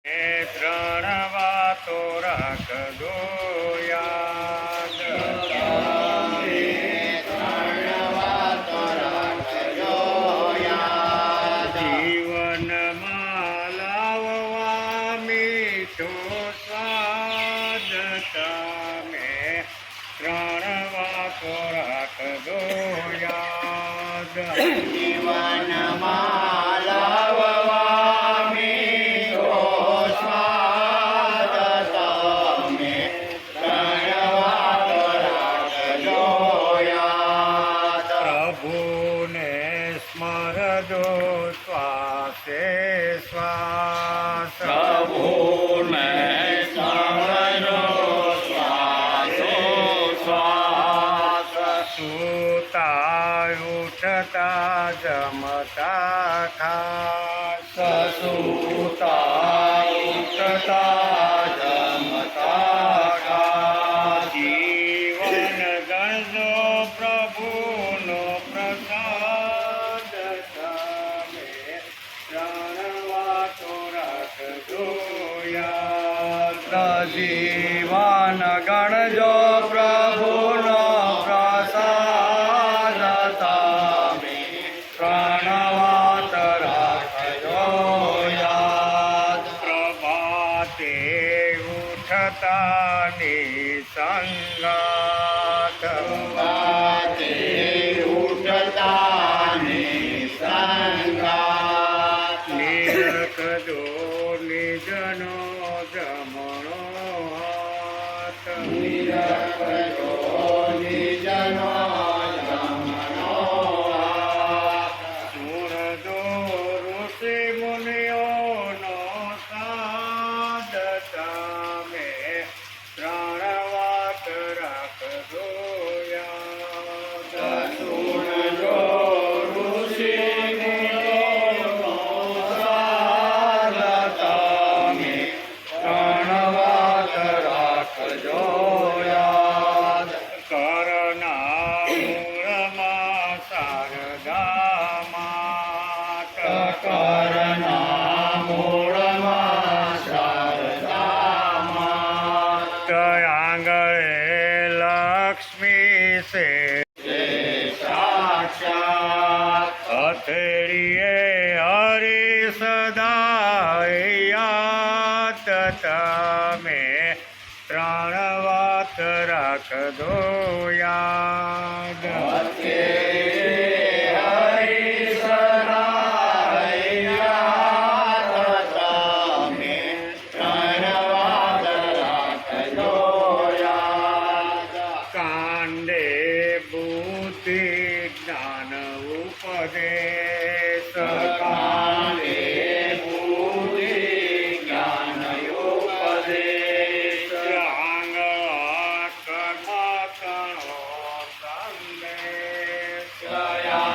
ત્રણ વાતો રાખજો યાદ, જીવનમાં લાવવા મીઠો સ્વાદ તમે ત્રણ વાતો રાખજો યાદ, જીવનમાં લાવવા મીઠો સ્વાદ તમે ત્રણ વાતો રાખજો યાદ. પ્રભુને સ્મરજો શ્વાસે શ્વાસ, પ્રભુને સ્મરજો શ્વાસોશ્વાસ. સુતા ઉઠતા જમતા ખાસ, સસુતા ઉઠતા જમતા ખાસ. જીવન ગણજો પ્રભુનો પ્રસાદ તમે ત્રણ વાતો રાખજો યાદ, જીવન ગણજો પ્રભુનો પ્રસાદ તમે ત્રણ વાત રાખજો યાદ. પ્રભાતે ઉઠતા નિસંગાત, પ્રભાતે ઉઠતા નિસંગાત. નિરખજો નિજનો જમણો હાથ, નિરખજો નિજનો જમણો હાથ. સુરજો ઋષિ મુનિઓનો સાદ તમે ત્રણ વાત રાખજો યાદ, સુણજો ઋષિમુનિઓનો સાદ તમે ત્રણ વાત રાખજો યાદ. કરના મૂળમાં શારદા માત, કરના મૂળમાં શારદા માત. આંગળે લક્ષ્મી સે સાક્ષાત. હથેળીએ હરિ સદાય યાદ તમે ત્રણ વાત રાખજો યાદ, કાંડે બુદ્ધિ જ્ઞાન ઉપદેશ,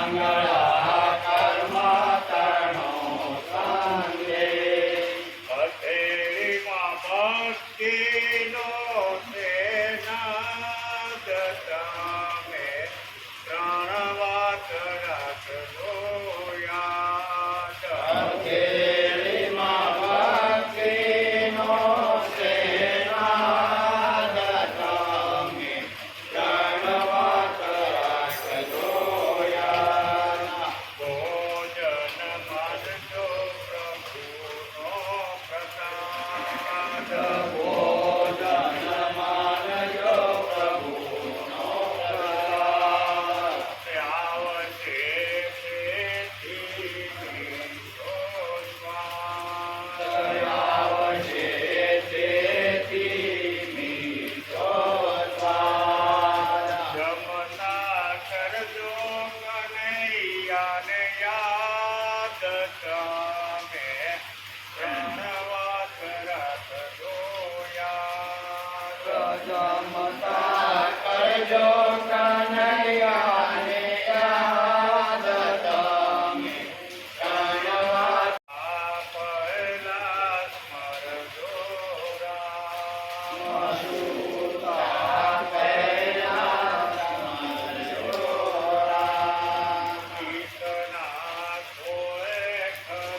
આંગળા કર્મ કણો સંદેશ, હથેળીમાં ભક્તિનો સેનાદ તમે ત્રણ વાત રાખજો યાદ, ભોજન માનજો પ્રભુનો પ્રસાદ, આવશે તેથી મીઠો સ્વાદ, જમતા કરજો કનૈયાને યાદ તમે ત્રણ વાત રાખજો યાદ, કરજો કનૈયાને યાદ તમે ત્રણ વાત. પહેલા સ્મરજો રામ, સુતા પહેલા સ્મરજો રામ. ગીતના કોઈ ખર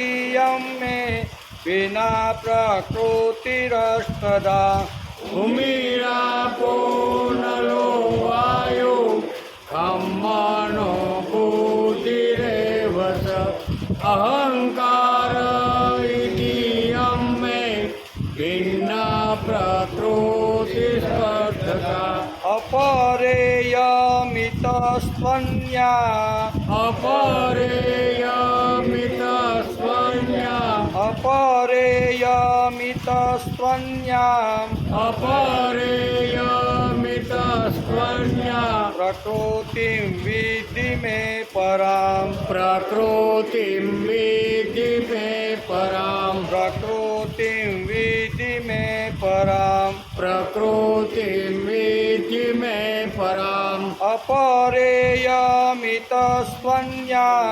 વિના પ્રકૃતિરષ્ટદા ભૂમિરાપો નલો વાયો ખમ્મનો બુદ્ધિરેવ સ અહંકાર ઇતિ અમ્મે ભિન્ના પ્રકૃતિ સ્પર્ધકા અપરેયમિતસ્ત્વન્યા અપરેયમિતસ્વન્યા અપરેયમિતસ્ત્વન્યા અપરેયમિતસ્વન્યા પ્રકૃતિં વિધિ મે પરામ પ્રકૃતિમ વિધિ મે પરામ પ્રકૃતિં વિધિ મે પરામ પ્રકૃતિમ વિધિ મે પરામ અપરેયમિતસ્ત્વન્યા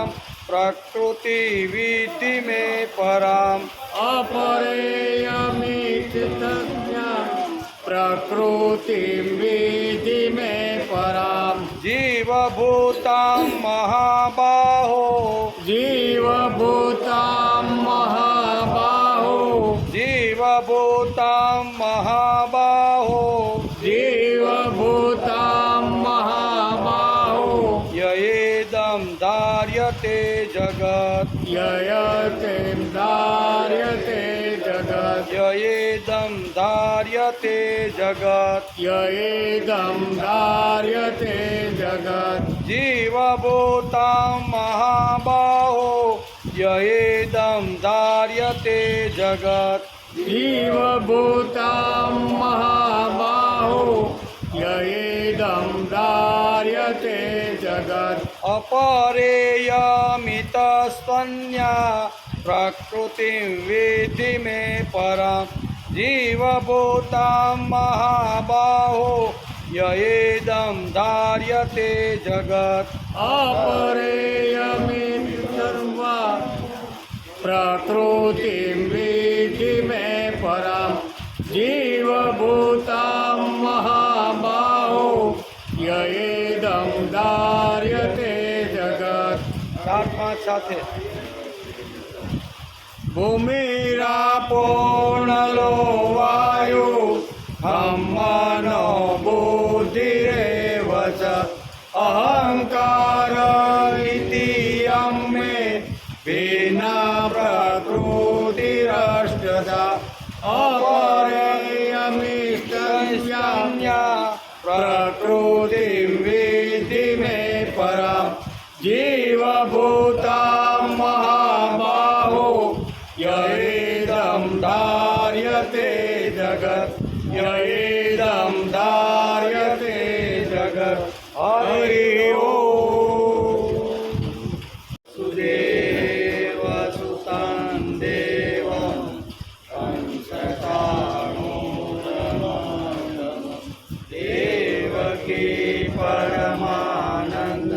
પ્રકૃતિ વિધિ મે પરામ અપરેયમિતસ્વન્યા પ્રકૃતિમ વિધિ મે પરામ જીવભૂતાં મહાબાહો જીવભૂતાં મહાબાહો જીવભૂતાં મહાબાહો જીવભૂતાં મહાબાહો યયેદં ધાર્યતે જગત યયતેમ ધાર્યતે જગત યયેદં ધાર્યતે જગત યયેદં ધાર્યતે જગત જીવભૂતાં મહાબાહો યયેદં ધાર્યતે જગત જીવભૂતાં મહાબાહો યયેદં ધાર્યતે જગત અપરેયમિતસ્ત્વન્યા પ્રકૃતિં વિધિ મે પરામ જીવભૂતાં મહાબાહો યયેદં ધાર્યતે જગત અપરેયમિત સર્વા પ્રકૃતિમ વિધિ મે પરામ જીવભૂતાં મહાબાહો યયેદં ધાર્યતે જગત 4-5 સાથે ભૂમિરાપો નલો વાયો ખમ્મનો બુદ્ધિરેવ સ અહંકાર ઇતિ અમ્મે ભિન્ના પ્રકૃતિરષ્ટદા અપરેયમિતસ્વન્યા પ્રકૃતિમ વિધિ મે પરામ જીવભૂતાં મહાબાહો યયેદં ધાર્યતે જગત યયેદં ધાર્યતે જગત હરિ ઓમ સુદેવ સુતાન દેવં કંસચાણૂરમર્દનં દેવકી પરમાનંદં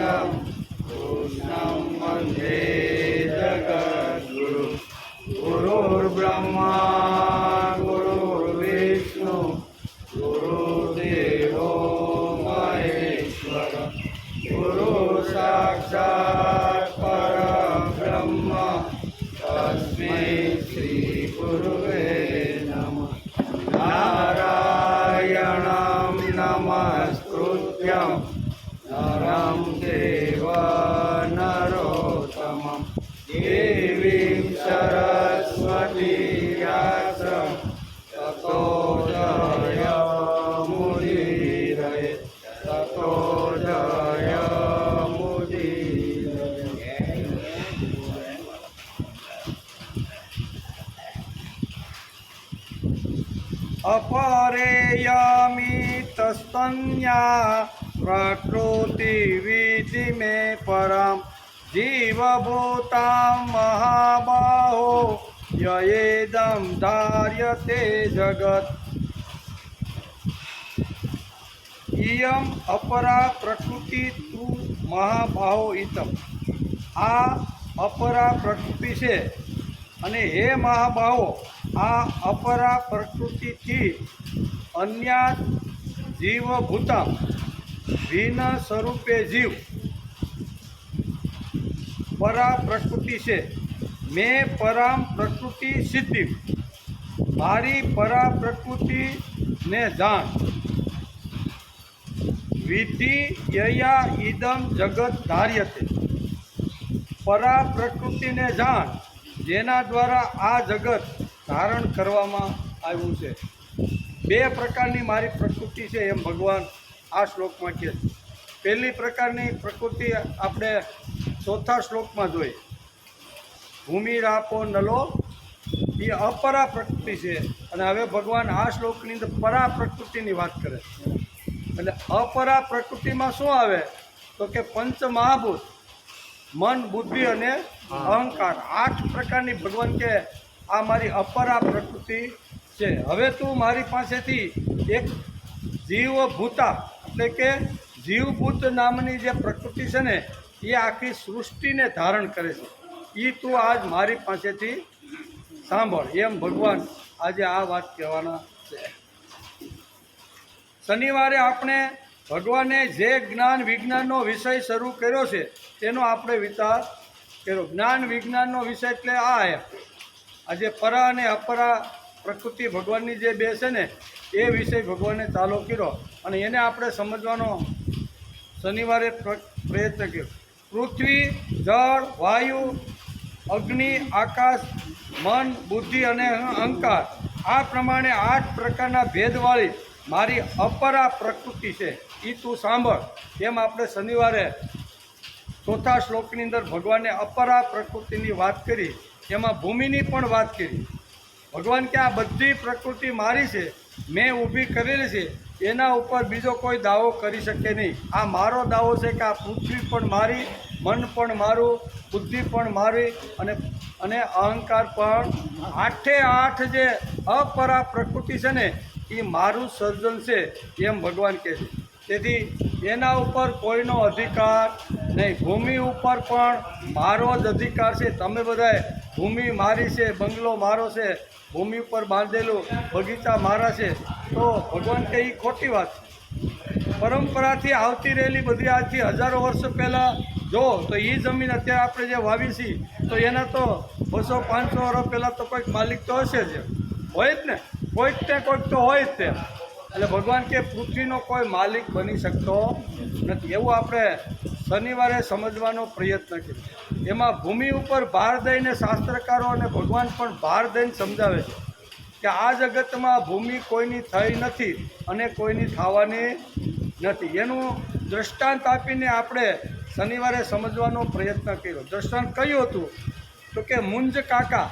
કૃષ્ણં વંદે જગદ્ગુરુ ગુરુર્બ્રહ્મા ગુરુર્વિષ્ણુ ગુરુદેવો મહેશ્વર ગુરુ સાક્ષાત પરબ્રહ્મ તસ્મૈ શ્રી ગુરુવે નમઃ નારાયણં નમસ્કૃત્યં નરં દેવ નરોત્તમં દેવીં સરસ્વતી વ્યાસં તતો જયમુદીરયે તતો જયમુદીરયે અપરેયમિતસ્ત્વન્યા પ્રકૃતિ વિધિ મે પરામ જીવભૂતાં મહાબાહો યયેદં ધાર્યતે જગત ઇયમ અપરા પ્રકૃતિ તુ મહાબાહો ઇતમ આ અપરા પ્રકૃતિ છે અને હે મહાબાહો આ અપરા પ્રકૃતિથી અન્યાત જીવભૂતા ભિન્ન સ્વરૂપે જીવ પરા પ્રકૃતિ છે મેં પરામ પ્રકૃતિ સિદ્ધિ, મારી પરા પ્રકૃતિને જાણ, વિધિ યયા ઇદમ જગત ધાર્યતે, પરા પ્રકૃતિને જાણ જેના દ્વારા આ જગત ધારણ કરવામાં આવ્યું છે. બે પ્રકારની મારી પ્રકૃતિ છે એમ ભગવાન આ શ્લોકમાં કહે છે. પહેલી પ્રકારની પ્રકૃતિ આપણે ચોથા શ્લોકમાં જોઈએ, ભૂમિ રાપો નલો, એ અપરા પ્રકૃતિ છે. અને હવે ભગવાન આ શ્લોકની અંદર પરા પ્રકૃતિની વાત કરે છે. એટલે અપરા પ્રકૃતિમાં શું આવે તો કે પંચ મહાભૂત, મન, બુદ્ધિ અને અહંકાર, 8 પ્રકારની ભગવાન કે આ મારી અપરા પ્રકૃતિ છે. હવે તું મારી પાસેથી એક જીવભૂતા એટલે કે જીવભૂત નામની જે પ્રકૃતિ છે ને એ આખી સૃષ્ટિને ધારણ કરે છે, એ તું આજ મારી પાસેથી સાંભળ, એમ ભગવાન આજે આ વાત કહેવાના છે. શનિવારે આપણે ભગવાને જે જ્ઞાન વિજ્ઞાનનો વિષય શરૂ કર્યો છે તેનો આપણે વિચાર કર્યો. જ્ઞાન વિજ્ઞાનનો વિષય એટલે આજે પરા અને અપરા પ્રકૃતિ ભગવાનની જે બે છે ને એ વિષય ભગવાને ચાલુ કર્યો અને એને આપણે સમજવાનો શનિવારે પ્રયત્ન કર્યો. પૃથ્વી, જળ, વાયુ, અગ્નિ, આકાશ, મન, બુદ્ધિ અને અહંકાર, આ પ્રમાણે 8 પ્રકારના ભેદવાળી મારી અપરા પ્રકૃતિ છે, એ તું સાંભળ, એમ આપણે શનિવારે ચોથા શ્લોકની અંદર ભગવાને અપરા પ્રકૃતિની વાત કરી. એમાં ભૂમિની પણ વાત કરી. ભગવાન કે આ બધી પ્રકૃતિ મારી છે, મેં ઊભી કરેલી છે, એના ઉપર બીજો કોઈ દાવો કરી શકે નહીં. આ મારો દાવો છે કે આ પૃથ્વી પણ મારી, મન પણ મારું, બુદ્ધિ પણ મારી અને અહંકાર પણ, 8 જે અપરા પ્રકૃતિ છે ને એ મારું સર્જન છે એમ ભગવાન કહે છે. તેથી એના ઉપર કોઈનો અધિકાર નહીં. ભૂમિ ઉપર પણ મારો જ અધિકાર છે. તમે બધાએ ભૂમિ મારી છે, બંગલો મારો છે, ભૂમિ ઉપર બાંધેલું બગીચા મારા છે, તો ભગવાન કહે એ ખોટી વાત છે. પરંપરાથી આવતી રહેલી બધી આજથી હજારો વર્ષ પહેલાં જો તો એ જમીન અત્યારે આપણે જે વાવી છીએ તો એના તો 200-500 વર્ષ પહેલાં તો કોઈક માલિક તો હશે જ, હોય જ ને, કોઈક તો હોય જ તે. એટલે ભગવાન કે પૃથ્વીનો કોઈ માલિક બની શકતો નથી, એવું આપણે શનિવારે સમજવાનો પ્રયત્ન કર્યો. એમાં ભૂમિ ઉપર ભાર દઈને શાસ્ત્રકારો અને ભગવાન પણ ભાર દઈને સમજાવે છે કે આ જગતમાં ભૂમિ કોઈની થઈ નથી અને કોઈની થવાની નથી. એનું દૃષ્ટાંત આપીને આપણે શનિવારે સમજવાનો પ્રયત્ન કર્યો. દૃષ્ટાંત કયું હતું તો કે મુંજ કાકા,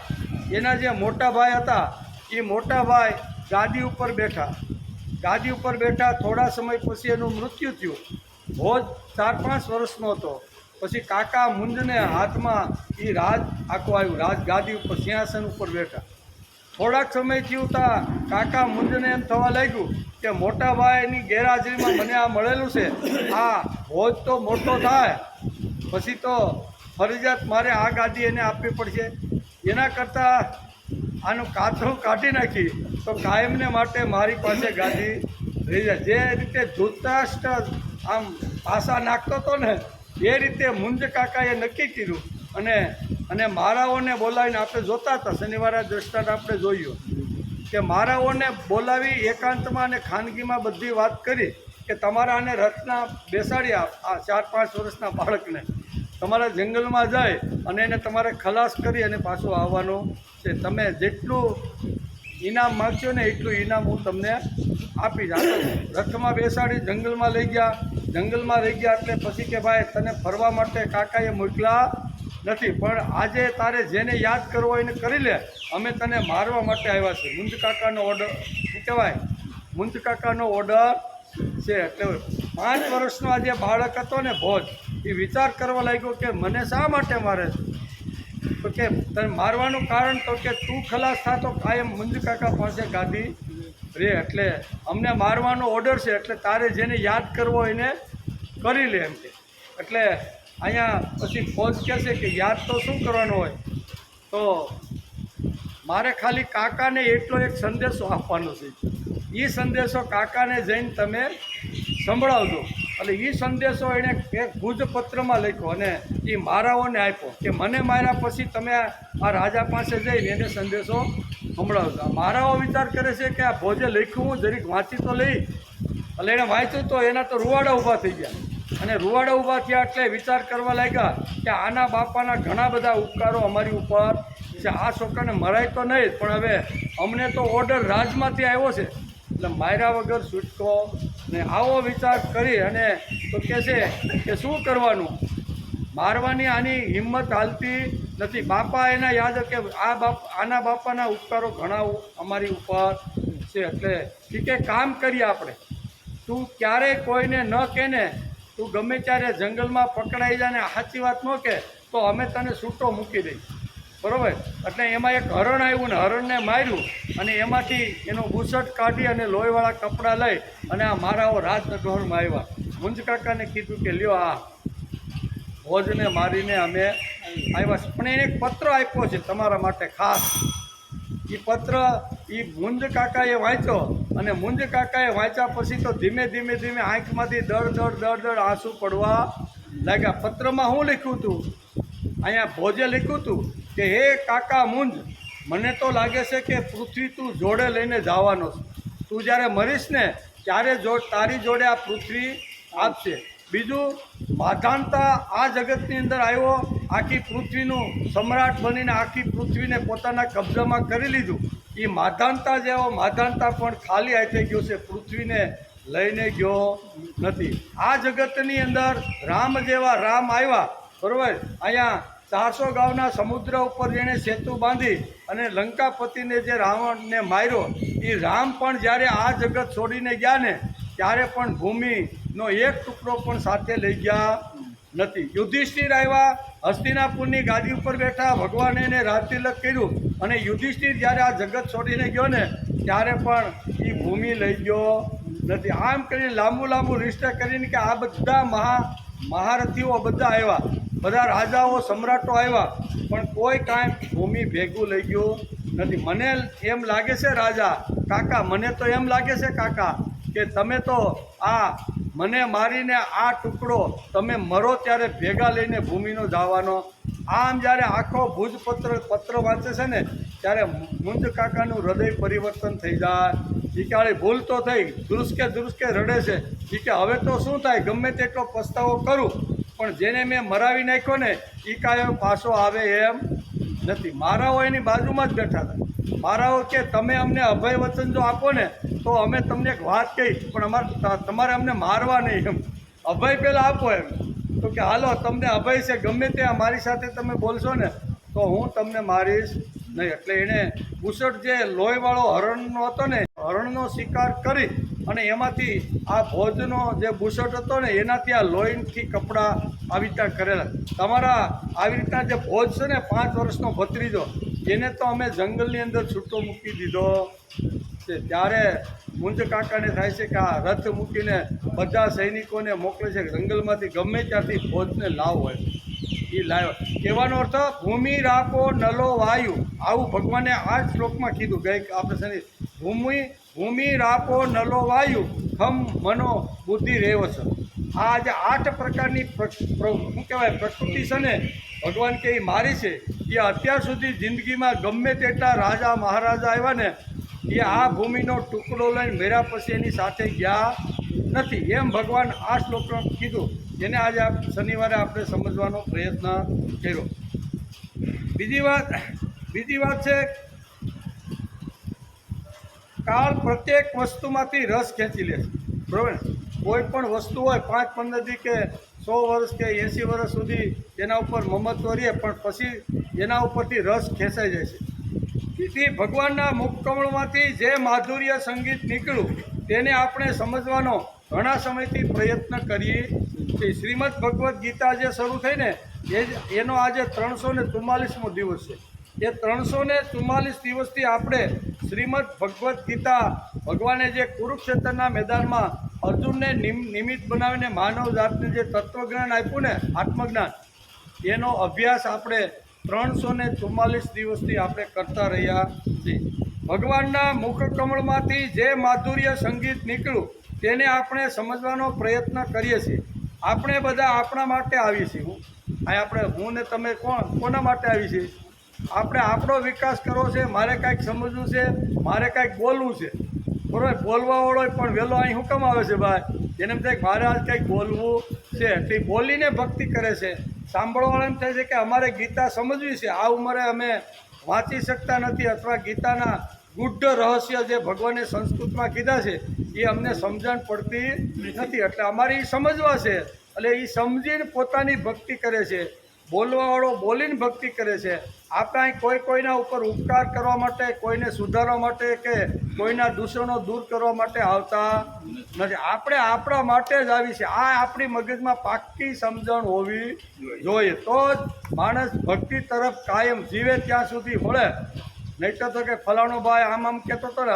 એના જે મોટા ભાઈ હતા એ મોટા ભાઈ ગાદી ઉપર બેઠા. થોડા સમય પછી એનું મૃત્યુ થયું. ભોજ 4-5 વર્ષનો હતો. પછી કાકા મુંજને હાથમાં એ રાજ આખું આવ્યું, રાજ ગાદી ઉપર સિંહાસન ઉપર બેઠા. થોડાક સમય થયું તા કાકા મુંજને એમ થવા લાગ્યું કે મોટા ભાઈની ગેરહાજરીમાં મને આ મળેલું છે, આ ભોજ તો મોટો થાય પછી તો ફરજિયાત મારે આ ગાદી એને આપવી પડશે. એના કરતાં આનું કાતરું કાઢી નાખી તો કાયમને માટે મારી પાસે ગાદી રહી જાય. જે રીતે ધૃતરાષ્ટ્ર આમ પાસા નાખતો હતો ને એ રીતે મુંજ કાકાએ નક્કી કર્યું અને મારાઓને બોલાવીને આપણે જોતા હતા શનિવારે દ્રષ્ટાંત આપણે જોયું કે મારાઓને બોલાવી એકાંતમાં અને ખાનગીમાં બધી વાત કરી કે તમારા આને રથના બેસાડી, આ 4-5 વર્ષના બાળકને તમારા જંગલમાં જાય અને એને તમારે ખલાસ કરી અને પાછું આવવાનું છે. તમે જેટલું ઇનામ માગશો ને એટલું ઇનામ હું તમને આપીશ. રથમાં બેસાડી જંગલમાં લઈ ગયા એટલે પછી કે ભાઈ તને ફરવા માટે કાકાએ મોકલા નથી, પણ આજે તારે જેને યાદ કરવો એને કરી લે, અમે તને મારવા માટે આવ્યા છે. મુંજ કાકાનો ઓર્ડર શું કહેવાય, મુંજ કાકાનો ઓર્ડર છે. એટલે 5 વર્ષનો આ જે બાળક હતો ને ભોજ, એ વિચાર કરવા લાગ્યો કે મને શા માટે મારે છે. તો કે તને મારવાનું કારણ તો કે તું ખલાસ થા તો કાયમ મુંજ કાકા પાસે ગાદી રે, એટલે અમને મારવાનો ઓર્ડર છે, એટલે તારે જેને યાદ કરવો એને કરી લે એમ કે. એટલે અહીંયા પછી ફોજ કહેશે કે યાદ તો શું કરવાનો હોય, તો મારે ખાલી કાકાને એટલો એક સંદેશો આપવાનો છે. એ સંદેશો કાકાને જઈને તમે સંભળાવજો એટલે એ સંદેશો એણે એક ભુજપત્રમાં લખ્યો અને એ મારાઓને આપ્યો કે મને માર્યા પછી તમે આ રાજા પાસે જઈને એને સંદેશો સંભળાવતા. મારાઓ વિચાર કરે છે કે આ ભોજે લખ્યું હું જરીક વાંચી તો લઈ. એટલે એણે વાંચ્યું તો એના તો રૂવાડા ઊભા થઈ ગયા અને રૂવાડા ઊભા થયા એટલે વિચાર કરવા લાગ્યા કે આના બાપાના ઘણા બધા ઉપકારો અમારી ઉપર છે. આ છોકરાને મરાય તો નહીં પણ હવે અમને તો ઓર્ડર રાજમાંથી આવ્યો છે એટલે માર્યા વગર છૂટકો ને આવો વિચાર કરી અને તો કહે છે કે શું કરવાનું, મારવાની આની હિંમત હાલતી નથી. બાપા એના યાદ કે આના બાપાના ઉપકારો ઘણા અમારી ઉપર છે એટલે કે કામ કરીએ આપણે. તું ક્યારેય કોઈને ન કહે ને, તું ગમે ત્યારે જંગલમાં પકડાઈ જાય ને સાચી વાત ન કહે તો અમે તને છૂટો મૂકી દઈ, બરાબર. એટલે એમાં એક હરણ આવ્યું ને હરણને માર્યું અને એમાંથી એનો બુસટ કાઢી અને લોહીવાળા કપડાં લઈ અને આ મારાઓ રાજનગરમાં આવ્યા. મુંજ કાકાને કીધું કે લ્યો આ ભોજને મારીને અમે આવ્યા છે, પણ એને એક પત્ર આપ્યો છે તમારા માટે ખાસ. એ પત્ર એ મુંજ કાકાએ વાંચ્યો અને મુંજ કાકાએ વાંચ્યા પછી તો ધીમે ધીમે ધીમે આંખમાંથી દડ આંસુ પડવા લાગ્યા. પત્રમાં શું લખ્યું હતું, અહીંયા ભોજે લખ્યું હતું કે હે કાકા મુંજ, મને તો લાગે છે કે પૃથ્વી તું જોડે લઈને જવાનો છે. તું જ્યારે મરીશ ને ત્યારે તારી જોડે આ પૃથ્વી આપશે. બીજું, માધાનતા આ જગતની અંદર આવ્યો, આખી પૃથ્વીનું સમ્રાટ બનીને આખી પૃથ્વીને પોતાના કબજામાં કરી લીધું. એ માધાનતા જેવો માધાનતા પણ ખાલી હાથે ગયો છે, પૃથ્વીને લઈને ગયો નથી. આ જગતની અંદર રામ જેવા રામ આવ્યા, બરાબર. અહીંયા 400 ગાંવના સમુદ્ર ઉપર જેણે સેતુ બાંધી અને લંકાપતિને જે રાવણને માર્યો, એ રામ પણ જ્યારે આ જગત છોડીને ગયા ને ત્યારે પણ ભૂમિનો એક ટુકડો પણ સાથે લઈ ગયા નથી. યુધિષ્ઠિર આવ્યા, હસ્તિનાપુરની ગાદી ઉપર બેઠા, ભગવાને એને રાજતિલક કર્યું અને યુધિષ્ઠિર જ્યારે આ જગત છોડીને ગયો ને ત્યારે પણ એ ભૂમિ લઈ ગયો નથી. આમ કરીને લાંબુ લિસ્ટ કરીને કે આ બધા મહારથીઓ બધા આવ્યા, બધા રાજાઓ સમ્રાટો આવ્યા, પણ કોઈ કાંઈ ભૂમિ ભેગું લઈ ગયું નથી. મને એમ લાગે છે રાજા કાકા, મને તો એમ લાગે છે કાકા કે તમે તો આ મને મારીને આ ટુકડો તમે મરો ત્યારે ભેગા લઈને ભૂમિનો જવાનો. આમ જ્યારે આખો પત્ર વાંચે છે ને ત્યારે મુંજ કાકાનું હૃદય પરિવર્તન થઈ જાય. એ કે ભૂલ તો થઈ, ધ્રુસકે રડે છે. એ કે હવે તો શું થાય, ગમે તેટલો પસ્તાવો કરું પણ જેને મેં મરાવી નાખ્યો ને એ કાંઈ પાછો આવે એમ નથી. મારાઓ એની બાજુમાં જ બેઠા હતા. મારાઓ કે તમે અમને અભય વચન જો આપો ને તો અમે તમને એક વાત કહી, પણ તમારે અમને મારવા નહીં, એમ અભય પહેલાં આપો એમ. તો કે હાલો તમને અભય છે, ગમે તે મારી સાથે તમે બોલશો ને તો હું તમને મારીશ નહીં. એટલે એણે બુસટ જે લોહીવાળો હરણનો હતો ને, હરણનો શિકાર કરી અને એમાંથી આ ભોજનો જે બુસટ હતો ને એનાથી આ લોહીથી કપડાં આવી રીતના કરેલા. તમારા આવી રીતના જે ભોજ છે ને 5 વર્ષનો ભત્રીજો, એને તો અમે જંગલની અંદર છૂટો મૂકી દીધો છે. ત્યારે મુંજ કાકાને થાય છે કે આ રથ મૂકીને બધા સૈનિકોને મોકલે છે જંગલમાંથી ગમે ત્યાંથી ભોજને લાવો હોય એ લાવ્યો. કહેવાનો અર્થ ભૂમિ રાખો નલો વાયુ, આવું ભગવાને આ શ્લોકમાં કીધું. આપણે ભૂમિ રાખો નલો વાયુ ખમ મનો બુદ્ધિ રેવ છે. આ જે 8 પ્રકારની શું કહેવાય પ્રકૃતિ છે ને ભગવાન કે એ મારી છે, એ અત્યાર સુધી જિંદગીમાં ગમે તેટલા રાજા મહારાજા આવ્યા ને એ આ ભૂમિનો ટુકડો લઈને મેળા પછી એની સાથે ગયા નથી. એમ ભગવાન આ શ્લોકમાં કીધું, જેને આજે શનિવારે આપણે સમજવાનો પ્રયત્ન કર્યો. બીજી વાત છે, કાળ પ્રત્યેક વસ્તુમાંથી રસ ખેંચી લે છે, બરાબર. કોઈ પણ વસ્તુ હોય 5, 15 દી કે 100 વર્ષ કે 80 વર્ષ સુધી એના ઉપર મમત્વ રહે, પણ પછી એના ઉપરથી રસ ખેંચાઈ જાય છે. તેથી ભગવાનના મુખકમળમાંથી જે માધુર્ય સંગીત નીકળ્યું તેને આપણે સમજવાનો ઘણા સમયથી પ્રયત્ન કરીએ છીએ. શ્રીમદ ભગવદ્ ગીતા જે શરૂ થઈ ને એનો આજે 344મો દિવસ છે. એ 344 દિવસથી આપણે શ્રીમદ ભગવદ્ ગીતા, ભગવાને જે કુરુક્ષેત્રના મેદાનમાં અર્જુનને નિમિત્ત બનાવીને માનવ જાતને જે તત્વજ્ઞાન આપ્યું ને, આત્મજ્ઞાન, એનો અભ્યાસ આપણે 344 દિવસથી આપણે કરતા રહ્યા છીએ. ભગવાનના મુખકમળમાંથી જે માધુર્ય સંગીત નીકળ્યું તેને આપણે સમજવાનો પ્રયત્ન કરીએ છીએ. આપણે બધા આપણા માટે આવીએ છીએ. હું ને તમે કોના માટે આવી છીએ? આપણે આપણો વિકાસ કરવો છે, મારે કાંઈક સમજવું છે, મારે કાંઈક બોલવું છે, બરાબર. બોલવાવાળો પણ વહેલો અહીં હું કામ આવે છે ભાઈ? એને એમ થાય કે મારે આજ કંઈક બોલવું છે, એટલે બોલીને ભક્તિ કરે છે. સાંભળવાવાળા એમ થાય છે કે અમારે ગીતા સમજવી છે, આ ઉંમરે અમે વાંચી શકતા નથી, અથવા ગીતાના ગુઢ રહસ્ય જે ભગવાને સંસ્કૃતમાં કીધા છે એ અમને સમજણ પડતી નથી, એટલે અમારે એ સમજવા છે. એટલે એ સમજીને પોતાની ભક્તિ કરે છે. બોલવાવાળો બોલીને ભક્તિ કરે છે. આપણે અહીં કોઈના ઉપર ઉપકાર કરવા માટે, કોઈને સુધારવા માટે કે કોઈના દૂષણો દૂર કરવા માટે આવતા નથી. આપણે આપણા માટે જ આવી છે. આ આપણી મગજમાં પાક્કી સમજણ હોવી જોઈએ, તો જ માણસ ભક્તિ તરફ કાયમ જીવે ત્યાં સુધી વળે. નહીં તો કે ફલાણો ભાઈ આમ કહેતો હતો ને,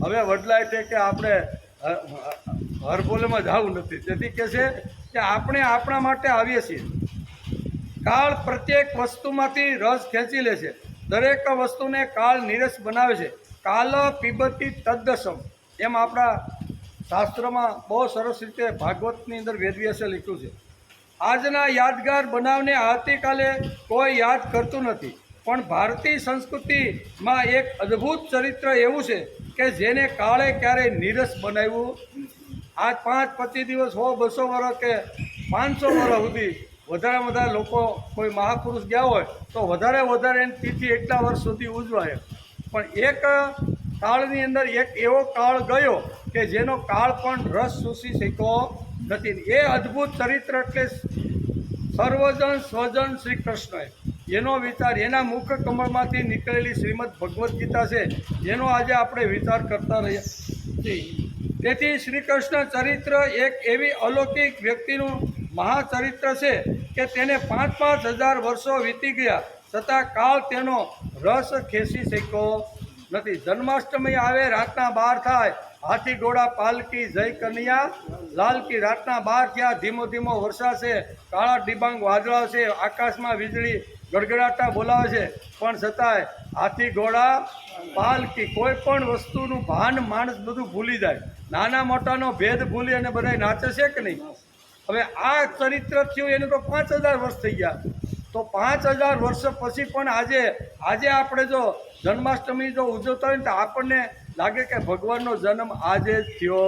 હવે વડલાય છે કે આપણે હરબોલેમાં જવું નથી. તેથી કહે છે કે આપણે આપણા માટે આવીએ છીએ. કાળ પ્રત્યેક વસ્તુમાંથી રસ ખેંચી લે છે. દરેક વસ્તુને કાળ નીરસ બનાવે છે. કાલ પીબતી તદ્દસમ, એમ આપણા શાસ્ત્રમાં બહુ સરસ રીતે ભાગવતની અંદર વેદવ્યાસે લખ્યું છે. આજના યાદગાર બનાવને આવતીકાલે કોઈ યાદ કરતું નથી, પણ ભારતીય સંસ્કૃતિમાં એક અદ્ભુત ચરિત્ર એવું છે કે જેને કાળે ક્યારેય નીરસ બનાવ્યું. આજ 5-25 દિવસ 100-200 વર્ષ કે 500 વર્ષ સુધી વધારે વધારે લોકો કોઈ મહાપુરુષ ગયા હોય તો વધારે એની તિથિ એટલા વર્ષ સુધી ઉજવાય. પણ એક કાળની અંદર એક એવો કાળ ગયો કે જેનો કાળ પણ રસ સૂસી શક્યો નથી. એ અદ્ભુત ચરિત્ર એટલે સર્વજન સ્વજન શ્રી કૃષ્ણએ એનો વિચાર, એના મુખ કમળમાંથી નીકળેલી શ્રીમદ ભગવદ્ ગીતા છે, જેનો આજે આપણે વિચાર કરતા રહ્યા છીએ. તેથી શ્રી કૃષ્ણ ચરિત્ર એક એવી અલૌકિક વ્યક્તિનું મહાચરિત્ર છે કે તેને 5,000 વર્ષો વીતી ગયા છતાં કાળ તેનો રસ ખેંચી શક્યો નથી. જન્માષ્ટમી આવે, રાતના 12 થાય, હાથી ઘોડા પાલકી જય કનૈયા લાલ કી. રાતના 12 થયા, ધીમો ધીમો વરસાશે, કાળા ડિબાંગ વાદળા છે, આકાશમાં વીજળી ગડગડાટા બોલાવે છે, પણ છતાંય હાથી ઘોડા પાલકી, કોઈ પણ વસ્તુનું ભાન માણસ બધું ભૂલી જાય, નાના મોટાનો ભેદ ભૂલી અને બધા નાચે છે કે નહીં? હવે આ ચરિત્ર થયું એને તો 5,000 વર્ષ થઈ ગયા. તો 5,000 વર્ષ પછી પણ આજે આપણે જો જન્માષ્ટમી જો ઉજવતા હોય ને તો આપણને લાગે કે ભગવાનનો જન્મ આજે જ થયો,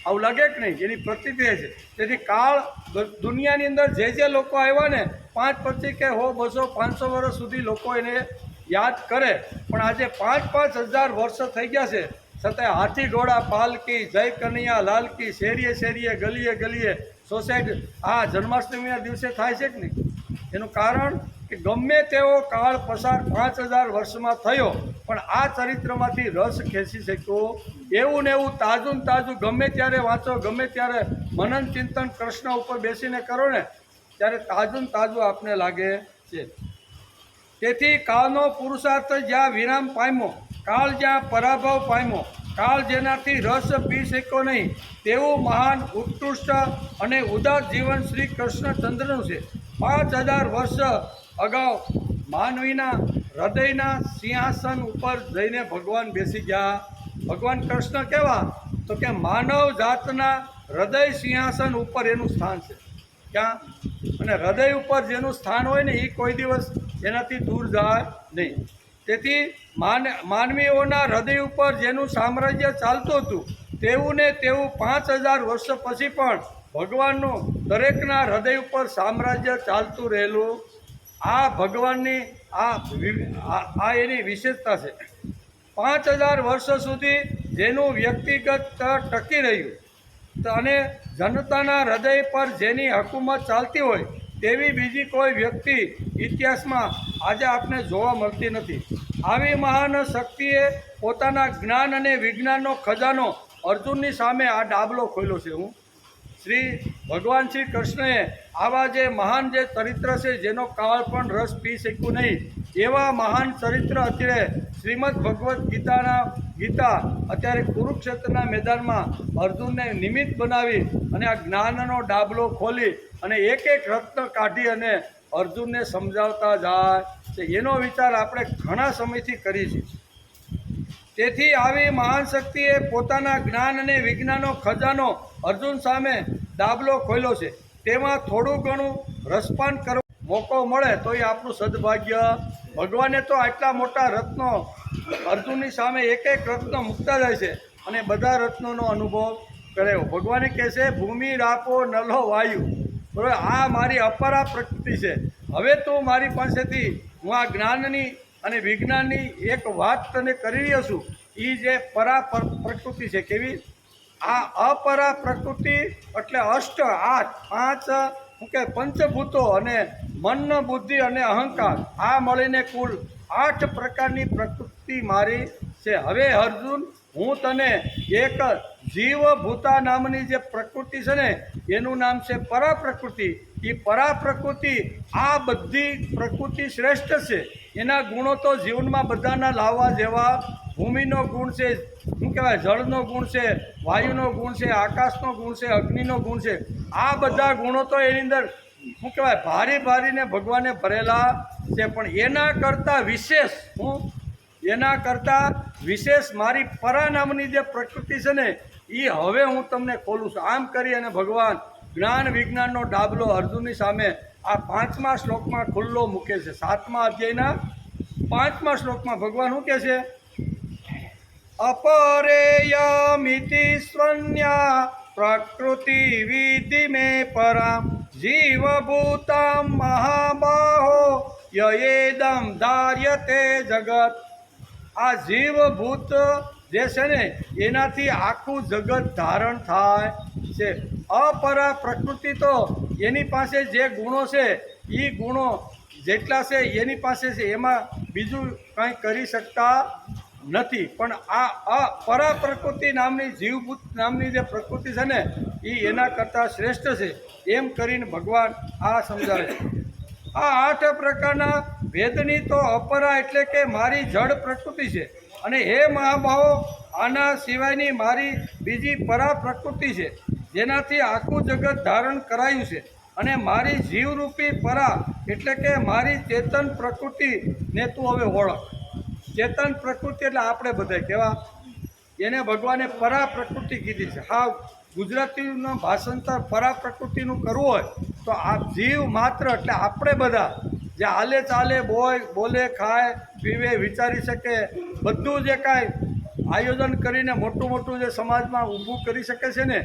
આવું લાગે કે નહીં? એની પ્રતીતિ છે. તેથી કાળ દુનિયાની અંદર જે લોકો આવ્યા ને 5, 25 કે 100, 200, 500 વર્ષ સુધી લોકો એને યાદ કરે, પણ આજે 5,000 વર્ષ થઈ ગયા છે છતાંય હાથી ઘોડા પાલકી જય કનૈયા લાલ કી, શેરીએ શેરીએ ગલીએ ગલીએ સોસાયટી આ જન્માષ્ટમીના દિવસે થાય છે કે નહીં? એનું કારણ કે ગમે તેવો કાળ પસાર 5,000 વર્ષમાં થયો પણ આ ચરિત્રમાંથી રસ ખેંચી શક્યો એવું ને એવું તાજું ને તાજું ગમે ત્યારે વાંચો, ગમે ત્યારે મનન ચિંતન કૃષ્ણ ઉપર બેસીને કરો ને ત્યારે તાજું ને તાજું આપને લાગે છે. તેથી કાળનો પુરુષાર્થ જ્યાં વિરામ પામ્યો, કાળ જ્યાં પરાભવ પામ્યો, કાળ જેનાથી રસ પી શક્યો નહીં, તેવું મહાન ઉત્કૃષ્ટ અને ઉદાર જીવન શ્રી કૃષ્ણચંદ્રનું છે. 5,000 વર્ષ અગાઉ માનવીના હૃદયના સિંહાસન ઉપર જઈને ભગવાન બેસી ગયા. ભગવાન કૃષ્ણ કેવા? તો કે માનવ જાતના હૃદય સિંહાસન ઉપર એનું સ્થાન છે. ક્યાં? અને હૃદય ઉપર જેનું સ્થાન હોય ને એ કોઈ દિવસ એનાથી દૂર જાય નહીં. તેથી માનવીઓના હૃદય ઉપર જેનું સામ્રાજ્ય ચાલતું હતું તેવું ને તેવું 5,000 વર્ષ પછી પણ ભગવાનનું દરેકના હૃદય ઉપર સામ્રાજ્ય ચાલતું રહેલું. આ ભગવાનની આ એની વિશેષતા છે. 5,000 વર્ષ સુધી જેનું વ્યક્તિગત ટકી રહ્યું અને જનતાના હૃદય પર જેની હકુમત ચાલતી હોય તેવી બીજી કોઈ વ્યક્તિ ઇતિહાસમાં આજે આપને જોવા મળતી નથી. આવી મહાન શક્તિએ પોતાના જ્ઞાન અને વિજ્ઞાનનો ખજાનો અર્જુનની સામે આ ડાબલો ખોલ્યો છે. શ્રી ભગવાન શ્રી કૃષ્ણએ આવા જે મહાન જે ચરિત્ર છે જેનો કાળ પણ રસ પી શક્યું નહીં એવા મહાન ચરિત્ર અત્યારે શ્રીમદ ભગવદ્ ગીતા અત્યારે કુરુક્ષેત્રના મેદાનમાં અર્જુનને નિમિત્ત બનાવી અને આ જ્ઞાનનો ડાબલો ખોલી અને એક એક રત્ન કાઢી અને અર્જુનને સમજાવતા જાય છે. એનો વિચાર આપણે ઘણા સમયથી કરી છે. તેથી આવી મહાન શક્તિએ પોતાના જ્ઞાન અને વિજ્ઞાનનો ખજાનો અર્જુન સામે દાબલો ખોલ્યો છે. તેમાં થોડું ઘણું રસપાન કરવો મોકો મળે તો એ આપણું સદભાગ્ય. ભગવાને તો આટલા મોટા રત્નો અર્જુનની સામે એક એક રત્ન મૂકતા જાય છે અને બધા રત્નોનો અનુભવ કર્યો. ભગવાને કહે છે ભૂમિ રાપો નલો વાયુ, બરાબર, આ મારી અપરા પ્રકૃતિ છે. હવે તું મારી પાસેથી હું આ જ્ઞાનની અને વિજ્ઞાનની એક વાત તને કરી રહ્યો છું. એ જે પ્રકૃતિ છે કેવી, આ અપરા પ્રકૃતિ એટલે અષ્ટ આઠ પાંચ શું કે પંચભૂતો અને મન બુદ્ધિ અને અહંકાર આ મળીને કુલ 8 પ્રકારની પ્રકૃતિ મારી છે. હવે અર્જુન હું તને એક જીવભૂતા નામની જે પ્રકૃતિ છે ને એનું નામ છે પરાપ્રકૃતિ. એ પરાપ્રકૃતિ આ બધી પ્રકૃતિ શ્રેષ્ઠ છે. એના ગુણો તો જીવનમાં બધાના લાવવા જેવા. ભૂમિનો ગુણ છે, શું કહેવાય, જળનો ગુણ છે, વાયુનો ગુણ છે, આકાશનો ગુણ છે, અગ્નિનો ગુણ છે. આ બધા ગુણો તો એની અંદર શું કહેવાય ભારીને ભગવાને ભરેલા છે. પણ એના કરતાં વિશેષ મારી પરા નામની જે પ્રકૃતિ છે ને એ હવે હું તમને ખોલું છું. આમ કરી અને ભગવાન જ્ઞાન વિજ્ઞાનનો ડાબલો અર્જુનની સામે આ 5મા શ્લોકમાં ખુલ્લો મૂકે છે. 7મા અધ્યાયના 5મા શ્લોકમાં ભગવાન શું કહે છે, અપરેયમિતિ સ્વન્યા પ્રકૃતિ વિધિ મે પરામ જીવભૂતામ મહાબાહો યયેદમ ધાર્યતે જગત. આ જીવભૂત જે છે ને એનાથી આખું જગત ધારણ થાય છે. અપરા પ્રકૃતિ તો એની પાસે જે ગુણો છે એ ગુણો જેટલા છે એની પાસે છે, એમાં બીજું કંઈ કરી શકતા નથી. પણ આ અપરા પ્રકૃતિ નામની જીવભૂત નામની જે પ્રકૃતિ છે ને એ એના કરતાં શ્રેષ્ઠ છે. એમ કરીને ભગવાન આ સમજાવે છે. આ 8 પ્રકારના ભેદની તો અપરા એટલે કે મારી જડ પ્રકૃતિ છે. અને હે મહાભાવો, આના સિવાયની મારી બીજી પરા પ્રકૃતિ છે જેનાથી આખું જગત ધારણ કરાયું છે. અને મારી જીવરૂપી પરા એટલે કે મારી ચેતન પ્રકૃતિને તું હવે ઓળખ. ચેતન પ્રકૃતિ એટલે આપણે બધા કેવા, એને ભગવાને પરા પ્રકૃતિ કીધી છે. હા, ગુજરાતીનું ભાષાંતર પરા પ્રકૃતિનું કરવું હોય તો આ જીવ માત્ર એટલે આપણે બધા જે હાલે ચાલે બોલે ખાય પીવે વિચારી શકે બધું જે કાંઈ આયોજન કરીને મોટું જે સમાજમાં ઊભું કરી શકે છે ને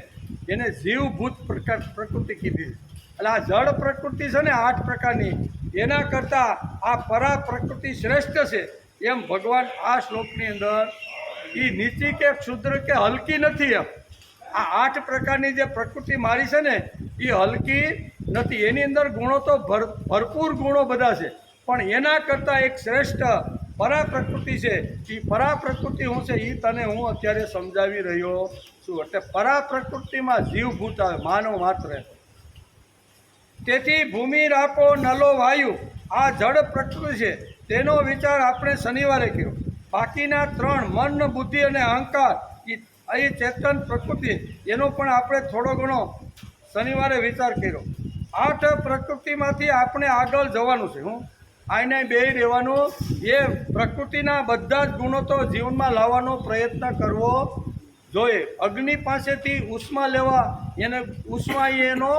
એને જીવભૂત પ્રકૃતિ કીધી છે. એટલે આ જળ પ્રકૃતિ છે ને 8 પ્રકારની, એના કરતાં આ પરા પ્રકૃતિ શ્રેષ્ઠ છે. એમ ભગવાન આ શ્લોકની અંદર એ નીચી કે ક્ષુદ્ર કે હલકી નથી. એમ આ 8 પ્રકારની જે પ્રકૃતિ મારી છે ને એ હલકી નથી. એની અંદર ગુણો તો ભરપૂર ગુણો બધા છે, પણ એના કરતાં એક શ્રેષ્ઠ પરા પ્રકૃતિ છે. એ પરા પ્રકૃતિ શું છે એ તને હું અત્યારે સમજાવી રહ્યો છું. એટલે પરા પ્રકૃતિમાં જીવભૂત આવે, માનવ માત્ર. તેથી ભૂમિ રાપો નલો વાયુ આ જડ પ્રકૃતિ છે તેનો વિચાર આપણે શનિવારે કર્યો. બાકીના 3 મન બુદ્ધિ અને અહંકાર એ ચેતન પ્રકૃતિ એનો પણ આપણે થોડો ઘણો શનિવારે વિચાર કર્યો. 8 પ્રકૃતિમાંથી આપણે આગળ જવાનું છે. આઈને બેહી રહેવાનું. એ પ્રકૃતિના બધા જ ગુણો તો જીવનમાં લાવવાનો પ્રયત્ન કરવો જોઈએ. અગ્નિ પાસેથી ઉષ્મા લેવા, એને ઉષ્મા એનો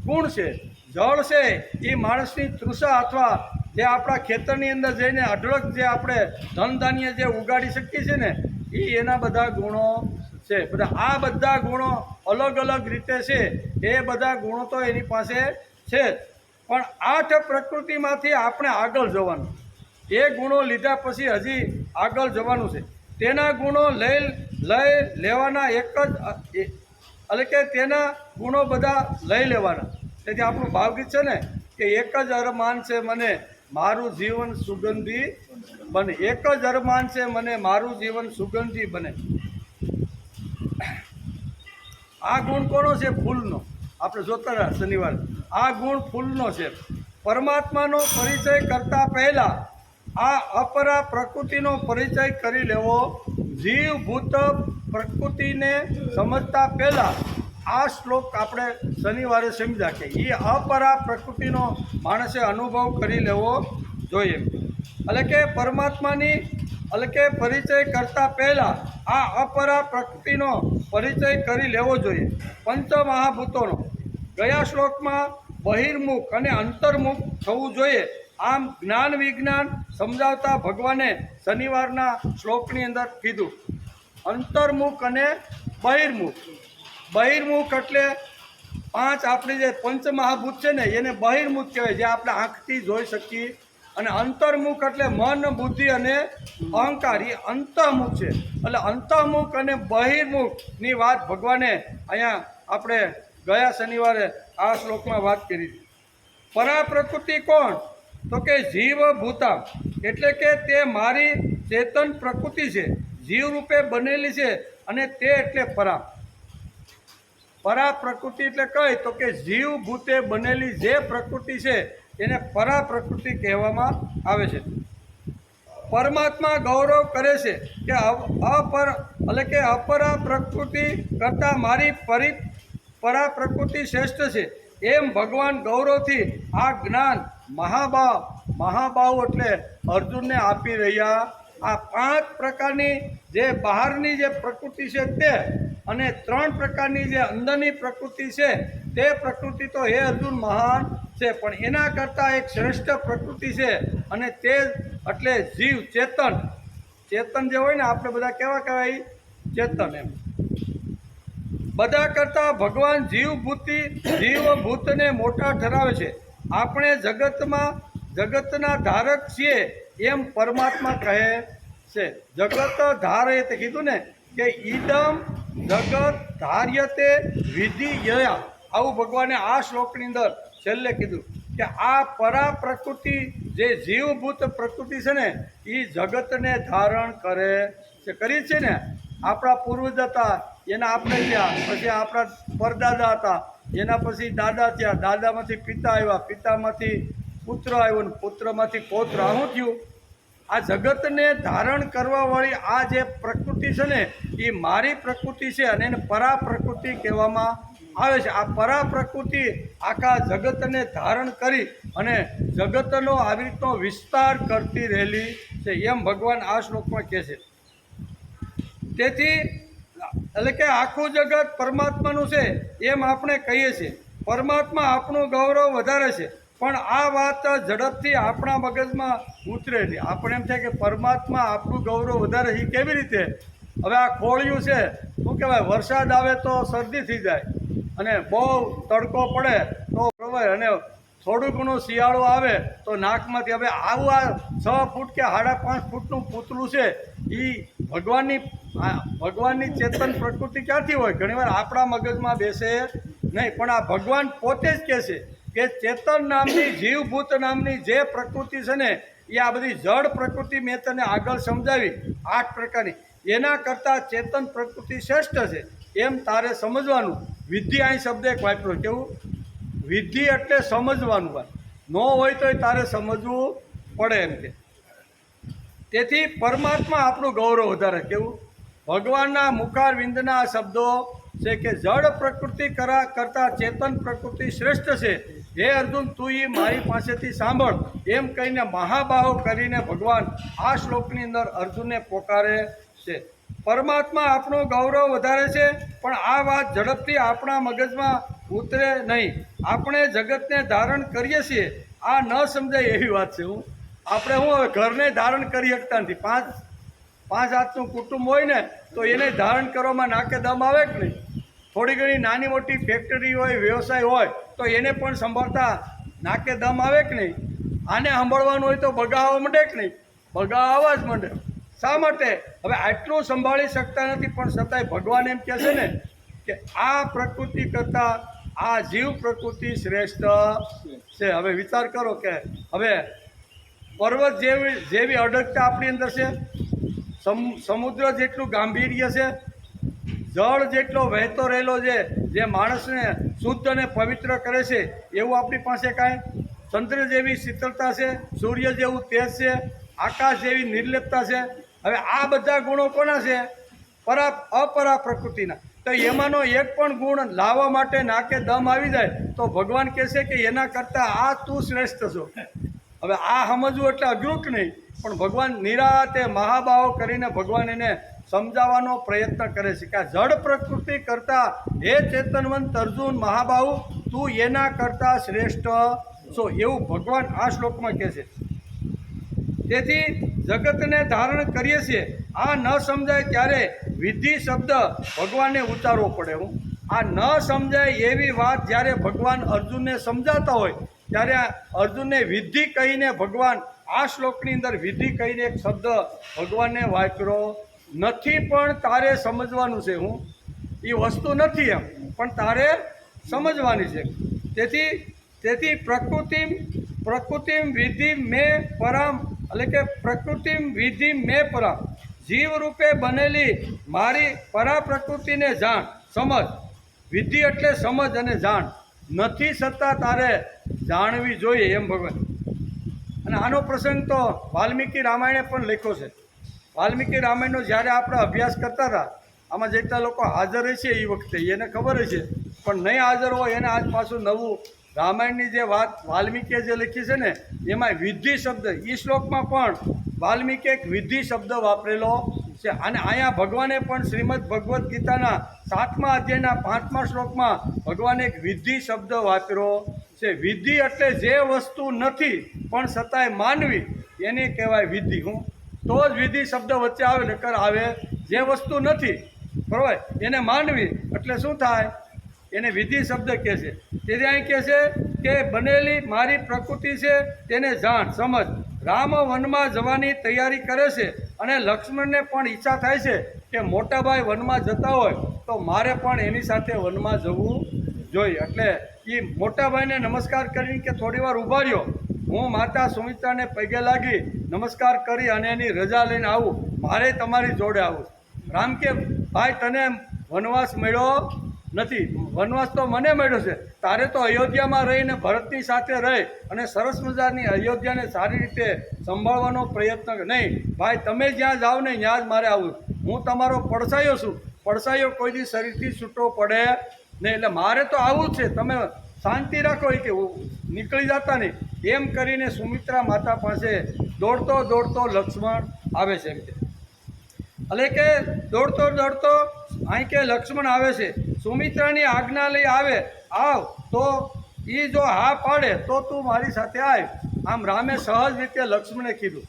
ગુણ છે. જળ છે એ માણસની તૃષા અથવા જે આપણા ખેતરની અંદર જઈને અઢળક જે આપણે ધન ધાન્ય જે ઉગાડી શકીએ છીએ ને એ એના બધા ગુણો છે. આ બધા ગુણો અલગ અલગ રીતે છે. એ બધા ગુણો તો એની પાસે છે જ, પણ 8 પ્રકૃતિમાંથી આપણે આગળ જવાનું. એ ગુણો લીધા પછી હજી આગળ જવાનું છે. તેના ગુણો લેવાના એક જ એટલે કે તેના ગુણો બધા લઈ લેવાના. તેથી આપણું ભાવગીત છે ને કે એક જ અરમાન છે મને મારું જીવન સુગંધી બને. એક જ અરમાન છે મને મારું જીવન સુગંધી બને. આ ગુણ કોનો છે? ફૂલનો. આપણે જોતા રહ્યા શનિવારે. આ ગુણ ફૂલનો છે. પરમાત્માનો પરિચય કરતાં પહેલાં આ અપરા પ્રકૃતિનો પરિચય કરી લેવો. જીવભૂત પ્રકૃતિને સમજતા પહેલાં આ શ્લોક આપણે શનિવારે સમજ્યા કે એ અપરા પ્રકૃતિનો માણસે અનુભવ કરી લેવો જોઈએ. એટલે કે પરમાત્માની એટલે કે પરિચય કરતા પહેલાં આ અપરા પ્રકૃતિનો પરિચય કરી લેવો જોઈએ. પંચમહાભૂતોનો ગયા શ્લોકમાં બહિર્મુખ અને અંતર્મુખ થવું જોઈએ. આમ જ્ઞાન વિજ્ઞાન સમજાવતા ભગવાને શનિવારના શ્લોકની અંદર કીધું અંતર્મુખ અને બહિર્મુખ. બહિર્મુખ એટલે પાંચ આપણી જે પંચમહાભૂત છે ને એને બહિર્મુખ કહેવાય, જે આપણે આંખથી જોઈ શકીએ. અને અંતર્મુખ એટલે મન બુદ્ધિ અને અહંકાર, એ અંતઃમુખ છે. એટલે અંતઃમુખ અને બહિર્મુખની વાત ભગવાને અહીંયા આપણે ગયા શનિવારે આ શ્લોકમાં વાત કરી હતી. પરા પ્રકૃતિ કોણ? તો કે જીવ ભૂતા, એટલે કે તે મારી ચેતન પ્રકૃતિ છે, જીવ રૂપે બનેલી છે. અને તે એટલે પરા. પરા પ્રકૃતિ એટલે કઈ? તો કે જીવ ભૂતે બનેલી જે પ્રકૃતિ છે એને પરા પ્રકૃતિ કહેવામાં આવે છે. પરમાત્મા ગૌરવ કરે છે કે એટલે કે અપરા પ્રકૃતિ કરતાં મારી પરા પ્રકૃતિ શ્રેષ્ઠ છે. એમ ભગવાન ગૌરવથી આ જ્ઞાન મહાભાવ એટલે અર્જુનને આપી રહ્યા. આ 5 પ્રકારની જે બહારની જે પ્રકૃતિ છે તે, અને 3 પ્રકારની જે અંદરની પ્રકૃતિ છે તે પ્રકૃતિ તો હે અર્જુન મહાન છે, પણ એના કરતાં એક શ્રેષ્ઠ પ્રકૃતિ છે, અને તે એટલે જીવ ચેતન. ચેતન જે હોય ને, આપણે બધા કેવા કહેવાય? ચેતન. એમ બધા કરતાં ભગવાન જીવભૂતને મોટા ઠરાવે છે. આપણે જગતના ધારક છીએ એમ પરમાત્મા કહે છે. જગત ધારે તે કીધું ને કે ઈદમ જગત ધાર્યતે વિધિયયા, આવું ભગવાને આ શ્લોકની અંદર છેલ્લે કીધું કે આ પરા પ્રકૃતિ જે જીવભૂત પ્રકૃતિ છે ને એ જગતને ધારણ કરે છે. કરી છે ને, આપણા પૂર્વજ હતા એના આપણે થયા, પછી આપણા પરદાદા હતા એના પછી દાદા થયા, દાદામાંથી પિતા આવ્યા, પિતામાંથી પુત્ર આવ્યો, ને પુત્રમાંથી પૌત્ર. આવું થયું. આ જગતને ધારણ કરવાવાળી આ જે પ્રકૃતિ છે ને એ મારી પ્રકૃતિ છે, અને એને પરા પ્રકૃતિ કહેવામાં આવે છે. આ પરા પ્રકૃતિ આખા જગતને ધારણ કરી અને જગતનો આવી રીતનો વિસ્તાર કરતી રહેલી છે, એમ ભગવાન આ શ્લોકમાં કહે છે. તેથી એટલે કે આખું જગત પરમાત્માનું છે એમ આપણે કહીએ છીએ. પરમાત્મા આપણું ગૌરવ વધારે છે, પણ આ વાત ઝડપથી આપણા મગજમાં ઉતરે નહીં. આપણે એમ થાય કે પરમાત્મા આપણું ગૌરવ વધારે છે, કેવી રીતે? હવે આ ખોળિયું છે, શું કહેવાય, વરસાદ આવે તો શરદી થઈ જાય, અને બહુ તડકો પડે તો પ્રવાય, અને થોડું ઘણું શિયાળો આવે તો નાકમાંથી. હવે આવું આ 6 ફૂટ કે 5.5 ફૂટનું પૂતળું છે એ ભગવાનની ચેતન પ્રકૃતિ ક્યાંથી હોય? ઘણીવાર આપણા મગજમાં બેસે નહીં, પણ આ ભગવાન પોતે જ કહે છે કે ચેતન નામની જીવભૂત નામની જે પ્રકૃતિ છે ને એ આ બધી જળ પ્રકૃતિ મેં તને આગળ સમજાવી 8 પ્રકારની, એના કરતાં ચેતન પ્રકૃતિ શ્રેષ્ઠ છે એમ તારે સમજવાનું. વિધિ અહીં શબ્દ એક વાપર્યો, કેવું? વિધિ એટલે સમજવાનું. વાત ન હોય તો તારે સમજવું પડે એમ કે. તેથી પરમાત્મા આપણું ગૌરવ વધારે. કેવું? ભગવાનના મુખારવિંદના શબ્દો છે કે જળ પ્રકૃતિ કરતાં ચેતન પ્રકૃતિ શ્રેષ્ઠ છે. હે અર્જુન, તું એ મારી પાસેથી સાંભળ, એમ કહીને મહાભાવ કરીને ભગવાન આ શ્લોકની અંદર અર્જુનને પોકારે છે. પરમાત્મા આપણું ગૌરવ વધારે છે, પણ આ વાત ઝડપથી આપણા મગજમાં ઉતરે નહીં. આપણે જગતને ધારણ કરીએ છીએ, આ ન સમજાય એવી વાત છે. આપણે હવે ઘરને ધારણ કરી શકતા નથી. 5 હાથનું કુટુંબ હોય ને તો એને ધારણ કરવામાં નાકે દમ આવે કે નહીં? થોડી ઘણી નાની મોટી ફેક્ટરી હોય, વ્યવસાય હોય તો એને પણ સંભાળતા નાકે દમ આવે કે નહીં? આને સાંભળવાનું હોય તો બગાવવા માંડે કે નહીં? બગાવવા જ માંડે. શા માટે? હવે આટલું સંભાળી શકતા નથી, પણ છતાંય ભગવાન એમ કહે છે ને કે આ પ્રકૃતિ કરતાં આ જીવ પ્રકૃતિ શ્રેષ્ઠ છે. હવે વિચાર કરો કે હવે પર્વત જેવી અડગતા આપણી અંદર છે, સમુદ્ર જેટલું ગાંભીર્ય છે, જળ જેટલો વહેતો રહેલો છે જે માણસને શુદ્ધ અને પવિત્ર કરે છે, એવું આપણી પાસે કાંઈ? ચંદ્ર જેવી શીતળતા છે, સૂર્ય જેવું તેજ છે, આકાશ જેવી નિર્લેપતા છે. હવે આ બધા ગુણો કોના છે? અપરા પ્રકૃતિના. તો એમાંનો એક પણ ગુણ લાવવા માટે નાકે દમ આવી જાય તો ભગવાન કહેશે કે એના કરતાં આ તું શ્રેષ્ઠ છો. હવે આ સમજવું એટલે અઘરું કે નહીં? પણ ભગવાન નિરાતે મહાભાવ કરીને ભગવાન એને સમજાવવાનો પ્રયત્ન કરે છે કે આ જડ પ્રકૃતિ કરતાં હે ચેતનવંત અર્જુન મહાબાહુ તું એના કરતાં શ્રેષ્ઠ છો, એવું ભગવાન આ શ્લોકમાં કહે છે. તેથી જગતને ધારણ કરીએ છીએ. આ ન સમજાય ત્યારે વિધિ શબ્દ ભગવાનને ઉચ્ચારવો પડે. આ ન સમજાય એવી વાત જ્યારે ભગવાન અર્જુનને સમજાતા હોય ત્યારે અર્જુનને વિધિ કહીને ભગવાન આ શ્લોકની અંદર વિધિ કહીને એક શબ્દ ભગવાનને વાપર્યો નથી. પણ તારે સમજવાનું છે. એ વસ્તુ નથી એમ, પણ તારે સમજવાની છે. તેથી પ્રકૃતિ વિધિ મેં પરામ, એટલે કે પ્રકૃતિ વિધિ મેં પરામ, જીવ રૂપે બનેલી મારી પરા પ્રકૃતિને જાણ સમજ. વિધિ એટલે સમજ અને જાણ, નથી છતાં તારે જાણવી જોઈએ એમ ભગવાન. અને આનો પ્રસંગ તો વાલ્મીકી રામાયણે પણ લખ્યો છે. વાલ્મીકી રામાયણનો જ્યારે આપણે અભ્યાસ કરતા હતા, આમાં જેટલા લોકો હાજર છે એ વખતે એને ખબર છે, પણ નહીં હાજર હોય એને આજ પાછું નવું રામાયણની જે વાત વાલ્મીકીએ જે લખી છે ને એમાં વિધિ શબ્દ એ શ્લોકમાં પણ વાલ્મીકી એક વિધિ શબ્દ વાપરેલો છે. અને અહીંયા ભગવાને પણ શ્રીમદ ભગવદ્ ગીતાના 7મા અધ્યાયના 5મા શ્લોકમાં ભગવાને એક વિધિ શબ્દ વાપર્યો છે. વિધિ એટલે જે વસ્તુ નથી પણ છતાંય માનવી એને કહેવાય વિધિ. તો જ વિધિ શબ્દ વચ્ચે આવે નકર આવે જે વસ્તુ નથી બરાબર એને માનવી એટલે શું થાય, એને વિધિ શબ્દ કહે છે. તેથી અહીં કહે છે કે બનેલી મારી પ્રકૃતિ છે તેને જાણ સમજ. રામ વનમાં જવાની તૈયારી કરે છે અને લક્ષ્મણને પણ ઈચ્છા થાય છે કે મોટાભાઈ વનમાં જતા હોય તો મારે પણ એની સાથે વનમાં જવું જોઈએ. એટલે એ મોટાભાઈને નમસ્કાર કરીને કે થોડી વાર ઊભા રહ્યો, હું માતા સુમિત્રાને પગે લાગી નમસ્કાર કરી અને એની રજા લઈને આવું, મારે તમારી જોડે આવું. રામ કે ભાઈ તને વનવાસ મળ્યો નથી, વનવાસ તો મને મળ્યો છે. તારે તો અયોધ્યામાં રહીને ભરતની સાથે રહી અને સરસ મજાની અયોધ્યાને સારી રીતે સંભાળવાનો પ્રયત્ન નહીં. ભાઈ તમે જ્યાં જાઓ ને ત્યાં જ મારે આવું. હું તમારો પડસાયો છું, પડસાયો કોઈ દી શરીરથી છૂટો પડે નહીં, એટલે મારે તો આવું જ છે. તમે શાંતિ રાખો કે નીકળી જતા નહીં. એમ કરીને સુમિત્રા માતા પાસે દોડતો લક્ષ્મણ આવે છે. એટલે કે દોડતો અહીં કે લક્ષ્મણ આવે છે, સુમિત્રાની આજ્ઞા લઈ આવે, આવ તો એ જો હા પાડે તો તું મારી સાથે આવ. આમ રામે સહજ રીતે લક્ષ્મણે કીધું,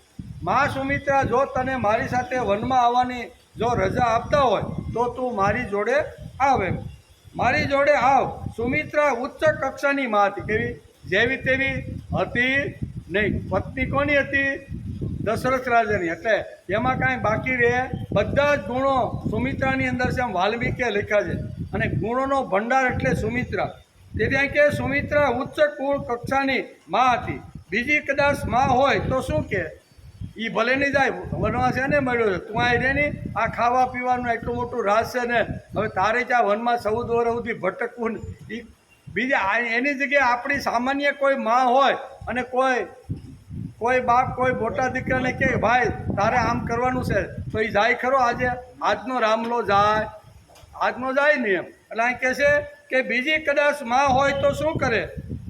મા સુમિત્રા જો તને મારી સાથે વનમાં આવવાની જો રજા આપતા હોય તો તું મારી જોડે આવ, એમ મારી જોડે આવ. સુમિત્રા ઉચ્ચ કક્ષાની મા હતી, કેવી જેવી તેવી હતી નહીં. પત્ની કોની હતી? દશરથ રાજાની. એટલે એમાં કાંઈ બાકી રહે, બધા જ ગુણો સુમિત્રાની અંદર છે. આમ વાલ્મીકીએ લખ્યા છે. અને ગુણોનો ભંડાર એટલે સુમિત્રા. તેથી અહીં કે સુમિત્રા ઉચ્ચ કુળ કક્ષાની મા હતી. બીજી કદાચ મા હોય તો શું કે એ ભલે નહીં જાય, વનવાસ એને મળ્યો છે, તું અહીં રહે નહીં, આ ખાવા પીવાનું એટલું મોટું રાસ છે ને, હવે તારે ત્યાં વનમાં 14 વર્ષ સુધી ભટકવું ને. બીજા એની જગ્યાએ આપણી સામાન્ય કોઈ મા હોય અને કોઈ બાપ કોઈ મોટા દીકરાને કહે ભાઈ તારે આમ કરવાનું છે તો એ જાય ખરો? આજનો રામલો જાય? આજનો જાય નહીં એમ. એટલે અહીં કહે છે કે બીજી કદાચ માં હોય તો શું કરે?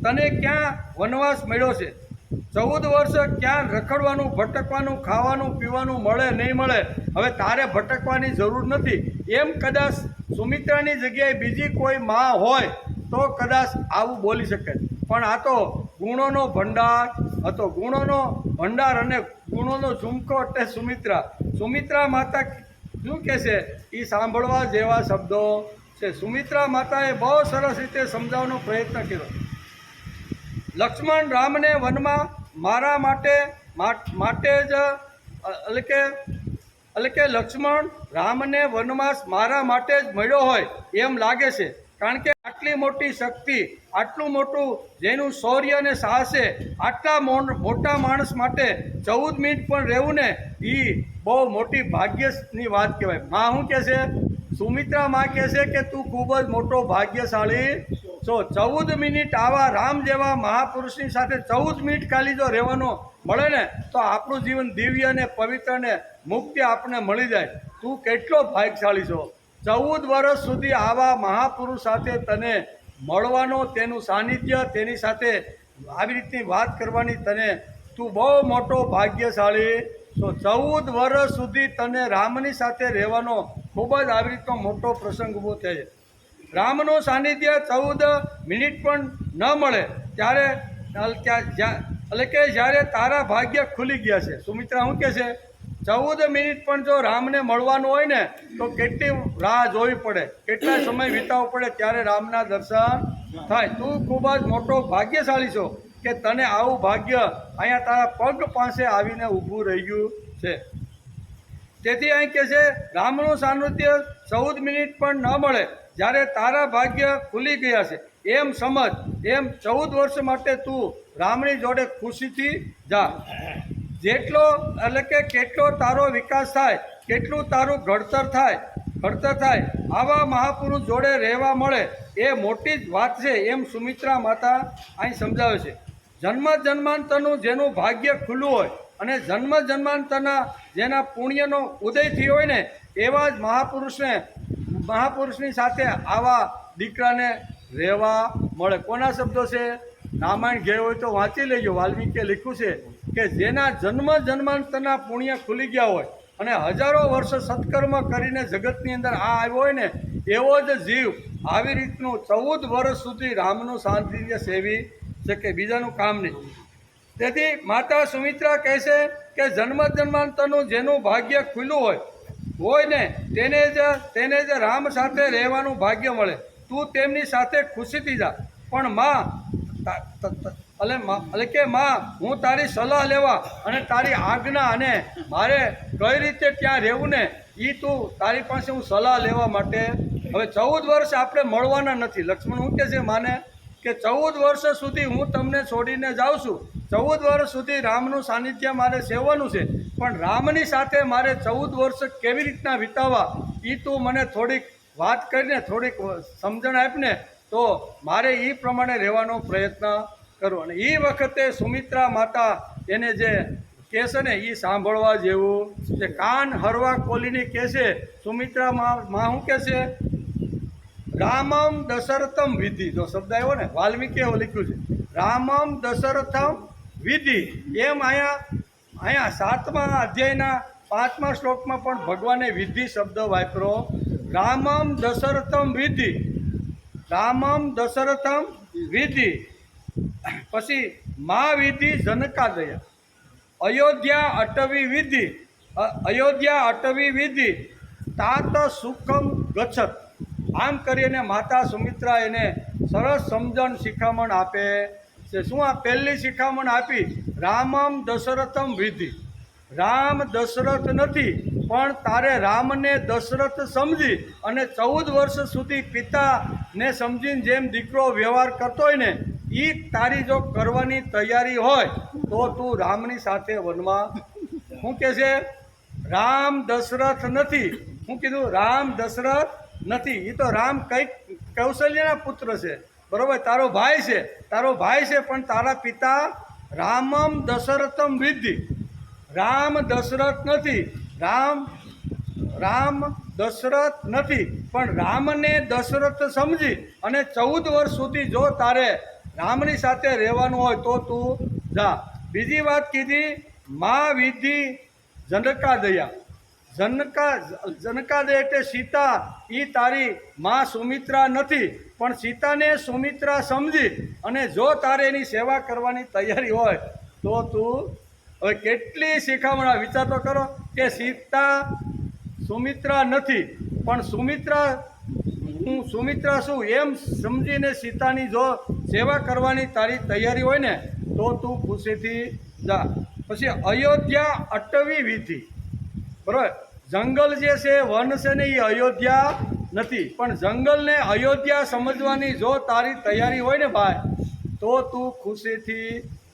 તને ક્યાં વનવાસ મળ્યો છે? 14 વર્ષ ક્યાં રખડવાનું ભટકવાનું ખાવાનું પીવાનું મળે નહીં મળે, હવે તારે ભટકવાની જરૂર નથી. એમ કદાચ સુમિત્રાની જગ્યાએ બીજી કોઈ માં હોય તો કદાચ આવું બોલી શકે. પણ આ તો ગુણોનો ભંડાર હતો, ગુણોનો ભંડાર અને ગુણોનો ઝુમકો એટલે સુમિત્રા માતા શું કહે છે એ સાંભળવા જેવા શબ્દો છે. સુમિત્રા માતાએ બહુ સરસ રીતે સમજાવવાનો પ્રયત્ન કર્યો. લક્ષ્મણ રામને વનમાં મારા માટે જ એટલે કે લક્ષ્મણ રામને વનવાસ મારા માટે જ મળ્યો હોય એમ લાગે છે. કારણ કે આટલી મોટી શક્તિ, આટલું મોટું જેનું શૌર્ય અને સાહસ છે, આટલા મોટા માણસ માટે 14 મિનિટ પણ રહેવું ને એ બહુ મોટી ભાગ્યની વાત કહેવાય. માં શું કહે છે? સુમિત્રા માં કહે છે કે તું ખૂબ જ મોટો ભાગ્યશાળી છો. 14 મિનિટ આવા રામ જેવા મહાપુરુષની સાથે 14 મિનિટ ખાલી જો રહેવાનો મળે ને તો આપણું જીવન દિવ્ય અને પવિત્ર ને મુક્તિ આપણને મળી જાય. તું કેટલો ભાગ્યશાળી છો. 14 વર્ષ સુધી આવા મહાપુરુષ સાથે તને મળવાનો, તેનું સાનિધ્ય, તેની સાથે આવી રીતની વાત કરવાની તું બહુ મોટો ભાગ્યશાળી તો 14 વર્ષ સુધી તને રામની સાથે રહેવાનો ખૂબ જ આવી રીતનો મોટો પ્રસંગ ઊભો થાય છે. રામનું સાનિધ્ય 14 મિનિટ પણ ન મળે ત્યારે એટલે કે જ્યારે તારા ભાગ્ય ખુલી ગયા છે. સુમિત્રા શું કહે છે? 14 મિનિટ પણ જો રામને મળવાનું હોય ને તો કેટલી રાહ જોવી પડે, કેટલા સમય વિતાવવો પડે ત્યારે રામના દર્શન થાય. તું ખૂબ જ મોટો ભાગ્યશાળી છો કે તને આવું ભાગ્ય અહીંયા તારા પગ પાસે આવીને ઊભું રહી ગયું છે. તેથી અહીં કહે છે રામનું સાનિધ્ય 14 મિનિટ પણ ન મળે જ્યારે તારા ભાગ્ય ખુલી ગયા છે એમ સમજ. એમ 14 વર્ષ માટે તું રામની જોડે ખુશીથી જા. જેટલો એટલે કે કેટલો તારો વિકાસ થાય, કેટલું તારું ઘડતર થાય આવા મહાપુરુષ જોડે રહેવા મળે એ મોટી જ વાત છે એમ સુમિત્રા માતા અહીં સમજાવે છે. જન્મ જન્માંતરનું જેનું ભાગ્ય ખુલ્લું હોય અને જન્મ જન્માંતરના જેના પુણ્યનો ઉદય થયો હોય ને એવા જ મહાપુરુષની સાથે આવા દીકરાને રહેવા મળે. કોના શબ્દો છે? રામાયણ ઘેર હોય તો વાંચી લેજો. વાલ્મીકીએ લખ્યું છે કે જેના જન્મ જન્માંતરના પુણ્ય ખુલી ગયા હોય અને હજારો વર્ષ સત્કર્મ કરીને જગતની અંદર આ આવ્યો હોય ને એવો જ જીવ આવી રીતનું 14 વર્ષ સુધી રામનું સાનિધ્ય સેવી શકે, બીજાનું કામ નહીં. તેથી માતા સુમિત્રા કહે છે કે જન્મ જન્માંતરનું જેનું ભાગ્ય ખુલ્લું હોય ને તેને જ રામ સાથે રહેવાનું ભાગ્ય મળે. તું તેમની સાથે ખુશીથી જા. પણ માં હું તારી સલાહ લેવા અને તારી આજ્ઞા અને મારે કઈ રીતે ત્યાં રહેવું ને એ તું તારી પાસે હું સલાહ લેવા માટે. હવે 14 વર્ષ આપણે મળવાના નથી. લક્ષ્મણ શું કહે છે માને કે 14 વર્ષ સુધી હું તમને છોડીને જાઉં છું. 14 વર્ષ સુધી રામનું સાનિધ્ય મારે સેવવાનું છે, પણ રામની સાથે મારે 14 વર્ષ કેવી રીતના વિતાવવા એ તું મને થોડીક વાત કરીને થોડીક સમજણ આપને તો મારે એ પ્રમાણે રહેવાનો પ્રયત્ન કરું. અને એ વખતે સુમિત્રા માતા એને જે કહે છે ને એ સાંભળવા જેવું છે. કાન હરવા ખોલીને કહે છે સુમિત્રા માં શું કહે છે? રામમ દશરથમ વિધિ. જો શબ્દ આવ્યો ને વાલ્મીકીએ એવું લખ્યું છે રામમ દશરથમ વિધિ. એમ અહીંયા 7મા અધ્યાયના 5મા શ્લોકમાં પણ ભગવાને વિધિ શબ્દ વાપર્યો. રામમ દશરથમ વિધિ, રામમ દશરથમ વિધિ. પછી મા વિધિ જનકાદયા, અયોધ્યા અટવી વિધિ તાત સુખમ ગચ્છત. આમ કરીને માતા સુમિત્રા એને સરસ સમજણ શિખામણ આપે છે. શું આ પહેલી શિખામણ આપી? રામમ દશરથમ વિધિ. રામ દશરથ નથી પણ તારે રામને દશરથ સમજી અને 14 વર્ષ સુધી પિતાને સમજીને જેમ દીકરો વ્યવહાર કરતો હોય ને એ તારી જો કરવાની તૈયારી હોય તો તું રામની સાથે વનમાં. શું કહે છે? રામ દશરથ નથી. શું કીધું? રામ દશરથ નથી. એ તો રામ કઈક કૌશલ્યના પુત્ર છે, બરોબર? તારો ભાઈ છે પણ તારા પિતા રામમ દશરથમ વિધિ. રામ દશરથ નથી. રામ દશરથ નથી પણ રામને દશરથ સમજી અને 14 વર્ષ સુધી જો તારે રામની સાથે રહેવાનું હોય તો તું જા. બીજી વાત કીધી મા વિધિ જનકાદયા. જનકાદય એટલે સીતા. એ તારી મા સુમિત્રા નથી પણ સીતાને સુમિત્રા સમજી અને જો તારે એની સેવા કરવાની તૈયારી હોય તો તું. હવે કેટલી શિખામણ વિચાર તો કરો કે સીતા સુમિત્રા નથી પણ સુમિત્રા શું એમ સમજીને સીતાની જો સેવા કરવાની તારી તૈયારી હોય ને તો તું ખુશીથી જા. પછી અયોધ્યા અટવી વિધિ, બરાબર? જંગલ જે છે વન છે ને એ અયોધ્યા નથી પણ જંગલને અયોધ્યા સમજવાની જો તારી તૈયારી હોય ને ભાઈ તો તું ખુશીથી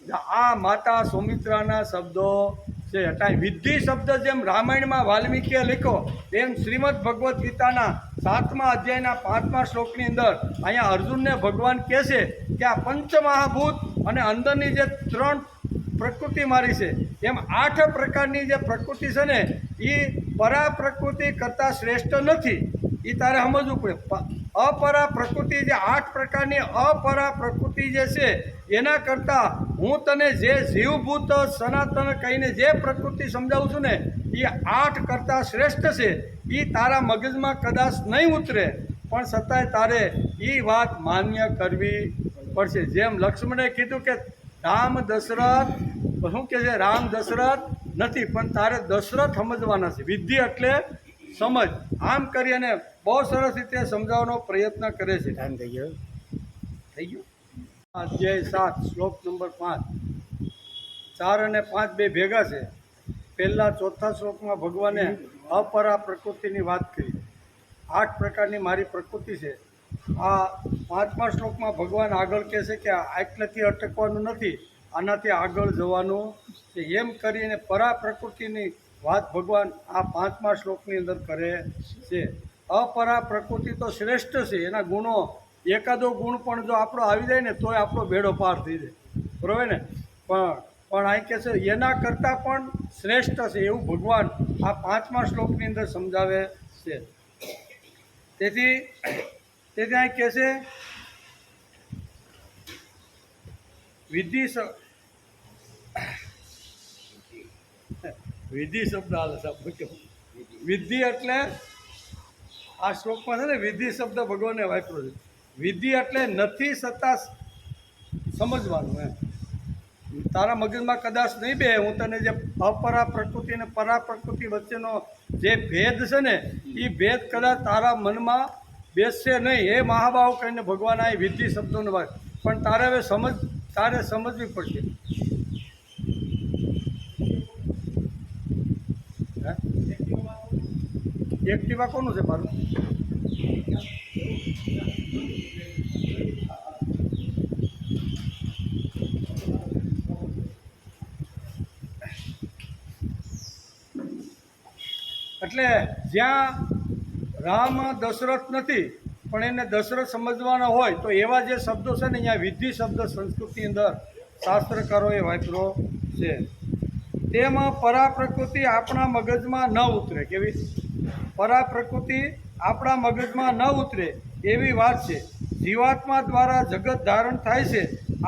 જા. આ માતા સુમિત્રાના શબ્દો છે. હટાય વિધિ શબ્દ જેમ રામાયણમાં વાલ્મીકીએ લખ્યો તેમ શ્રીમદ ભગવદ્ ગીતાના 7મા અધ્યાયના 5મા શ્લોકની અંદર અહીંયા અર્જુનને ભગવાન કહે છે કે આ પંચમહાભૂત અને અંદરની જે 3 પ્રકૃતિ મારી છે એમ 8 પ્રકારની જે પ્રકૃતિ છે ને એ પરા પ્રકૃતિ કરતાં શ્રેષ્ઠ નથી. એ તારે સમજવું પડે. અપરા પ્રકૃતિ જે 8 પ્રકારની અપરા પ્રકૃતિ જે છે એના કરતાં હું તને જે જીવભૂત સનાતન કહીને જે પ્રકૃતિ સમજાવું છું ને એ 8 કરતાં શ્રેષ્ઠ છે. એ તારા મગજમાં કદાચ નહીં ઉતરે, પણ છતાંય તારે એ વાત માન્ય કરવી પડશે. જેમ લક્ષ્મણે કીધું કે રામ દશરથ, શું કહે છે, રામ દશરથ નથી, પણ તારે દશરથ સમજવાના છે. વિધિ એટલે સમજ. આમ કરી અને બહુ સરસ રીતે સમજાવવાનો પ્રયત્ન કરે છે. ટાઈમ થઈ ગયો. થઈ ગયું. અધ્યાય 7 શ્લોક નંબર 5. 4 અને 5 બે ભેગા છે. પહેલા ચોથા શ્લોકમાં ભગવાને અપરા પ્રકૃતિની વાત કરી. 8 પ્રકારની મારી પ્રકૃતિ છે. આ 5મા શ્લોકમાં ભગવાન આગળ કહે છે કે આટલેથી અટકવાનું નથી, આનાથી આગળ જવાનું છે. એમ કરીને પરા પ્રકૃતિની વાત ભગવાન આ 5મા શ્લોકની અંદર કરે છે. અપરા પ્રકૃતિ તો શ્રેષ્ઠ છે. એના ગુણો, એકાદો ગુણ પણ જો આપણો આવી જાય ને તોય આપણો બેડો પાર થઈ જાય, બરાબર ને. પણ અહીં કહે છે એના કરતાં પણ શ્રેષ્ઠ છે, એવું ભગવાન આ 5મા શ્લોકની અંદર સમજાવે છે. તેથી અહીં કહે છે વિધિ શબ્દ હાલ વિધિ એટલે આ શ્લોકમાં છે ને વિધિ શબ્દ ભગવાને વાપર્યો છે. વિધિ એટલે નથી છતાં સમજવાનું એમ. તારા મગજમાં કદાચ નહીં બે, હું તને જે અપરા પ્રકૃતિ અને પરા પ્રકૃતિ વચ્ચેનો જે ભેદ છે ને એ ભેદ કદાચ તારા મનમાં બેસશે નહીં. એ મહાભાવ કહીને ભગવાન આ વિધિ શબ્દોનો વાત, પણ તારે હવે તારે સમજવી પડશે. એક્ટિવા કોનું છે મારું? એટલે જ્યાં રામ દશરથ નથી પણ એને દશરથ સમજવાના હોય તો એવા જે શબ્દો છે ને અહીંયા વિધિ શબ્દ સંસ્કૃતની અંદર શાસ્ત્રકારોએ વાપર્યો છે. તેમાં પરા પ્રકૃતિ આપણા મગજમાં ન ઉતરે. કેવી પરા પ્રકૃતિ આપણા મગજમાં ન ઉતરે એવી વાત છે. જીવાત્મા દ્વારા જગત ધારણ થાય છે.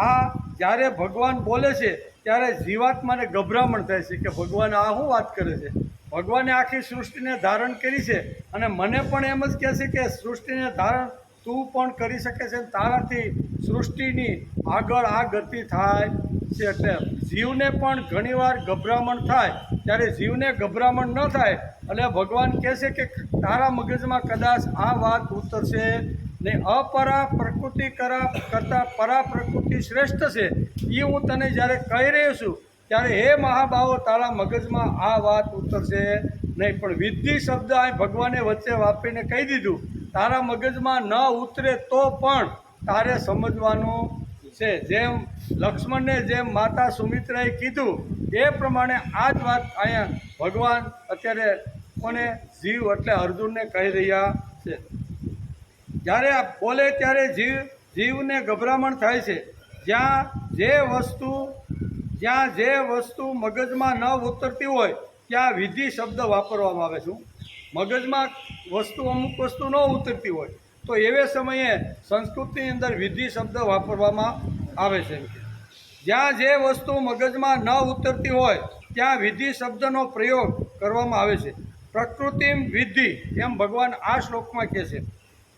આ જ્યારે ભગવાન બોલે છે ત્યારે જીવાત્માને ગભરામણ થાય છે કે ભગવાન આ શું વાત કરે છે. ભગવાને આખી સૃષ્ટિને ધારણ કરી છે અને મને પણ એમ જ કહે છે કે સૃષ્ટિને ધારણ તું પણ કરી શકે છે, તારાથી સૃષ્ટિની આગળ આ ગતિ થાય છે. એટલે જીવને પણ ઘણીવાર ગભરામણ થાય. ત્યારે જીવને ગભરામણ ન થાય એટલે ભગવાન કહે છે કે તારા મગજમાં કદાચ આ વાત ઉતરશે ને. અપરા પ્રકૃતિ કરતાં પરા પ્રકૃતિ શ્રેષ્ઠ છે એ હું તને જ્યારે કહી રહ્યો છું ત્યારે હે મહાભાવો તારા મગજમાં આ વાત ઉતરશે નહીં. પણ વિધિ શબ્દ અહીં ભગવાને વચ્ચે વાપરીને કહી દીધું તારા મગજમાં ન ઉતરે તો પણ તારે સમજવાનું છે. જેમ લક્ષ્મણને જેમ માતા સુમિત્રાએ કીધું એ પ્રમાણે આ જ વાત અહીંયા ભગવાન અત્યારે કોને જીવ એટલે અર્જુનને કહી રહ્યા છે. જ્યારે આ બોલે ત્યારે જીવને ગભરામણ થાય છે. જ્યાં જે વસ્તુ મગજમાં ન ઉતરતી હોય ત્યાં વિધિ શબ્દ વાપરવામાં આવે છે. મગજમાં અમુક વસ્તુ ન ઉતરતી હોય તો એવે સમયે સંસ્કૃતની અંદર વિધિ શબ્દ વાપરવામાં આવે છે. જ્યાં જે વસ્તુ મગજમાં ન ઉતરતી હોય ત્યાં વિધિ શબ્દનો પ્રયોગ કરવામાં આવે છે. પ્રકૃતિમ વિધિ એમ ભગવાન આ શ્લોકમાં કહે છે.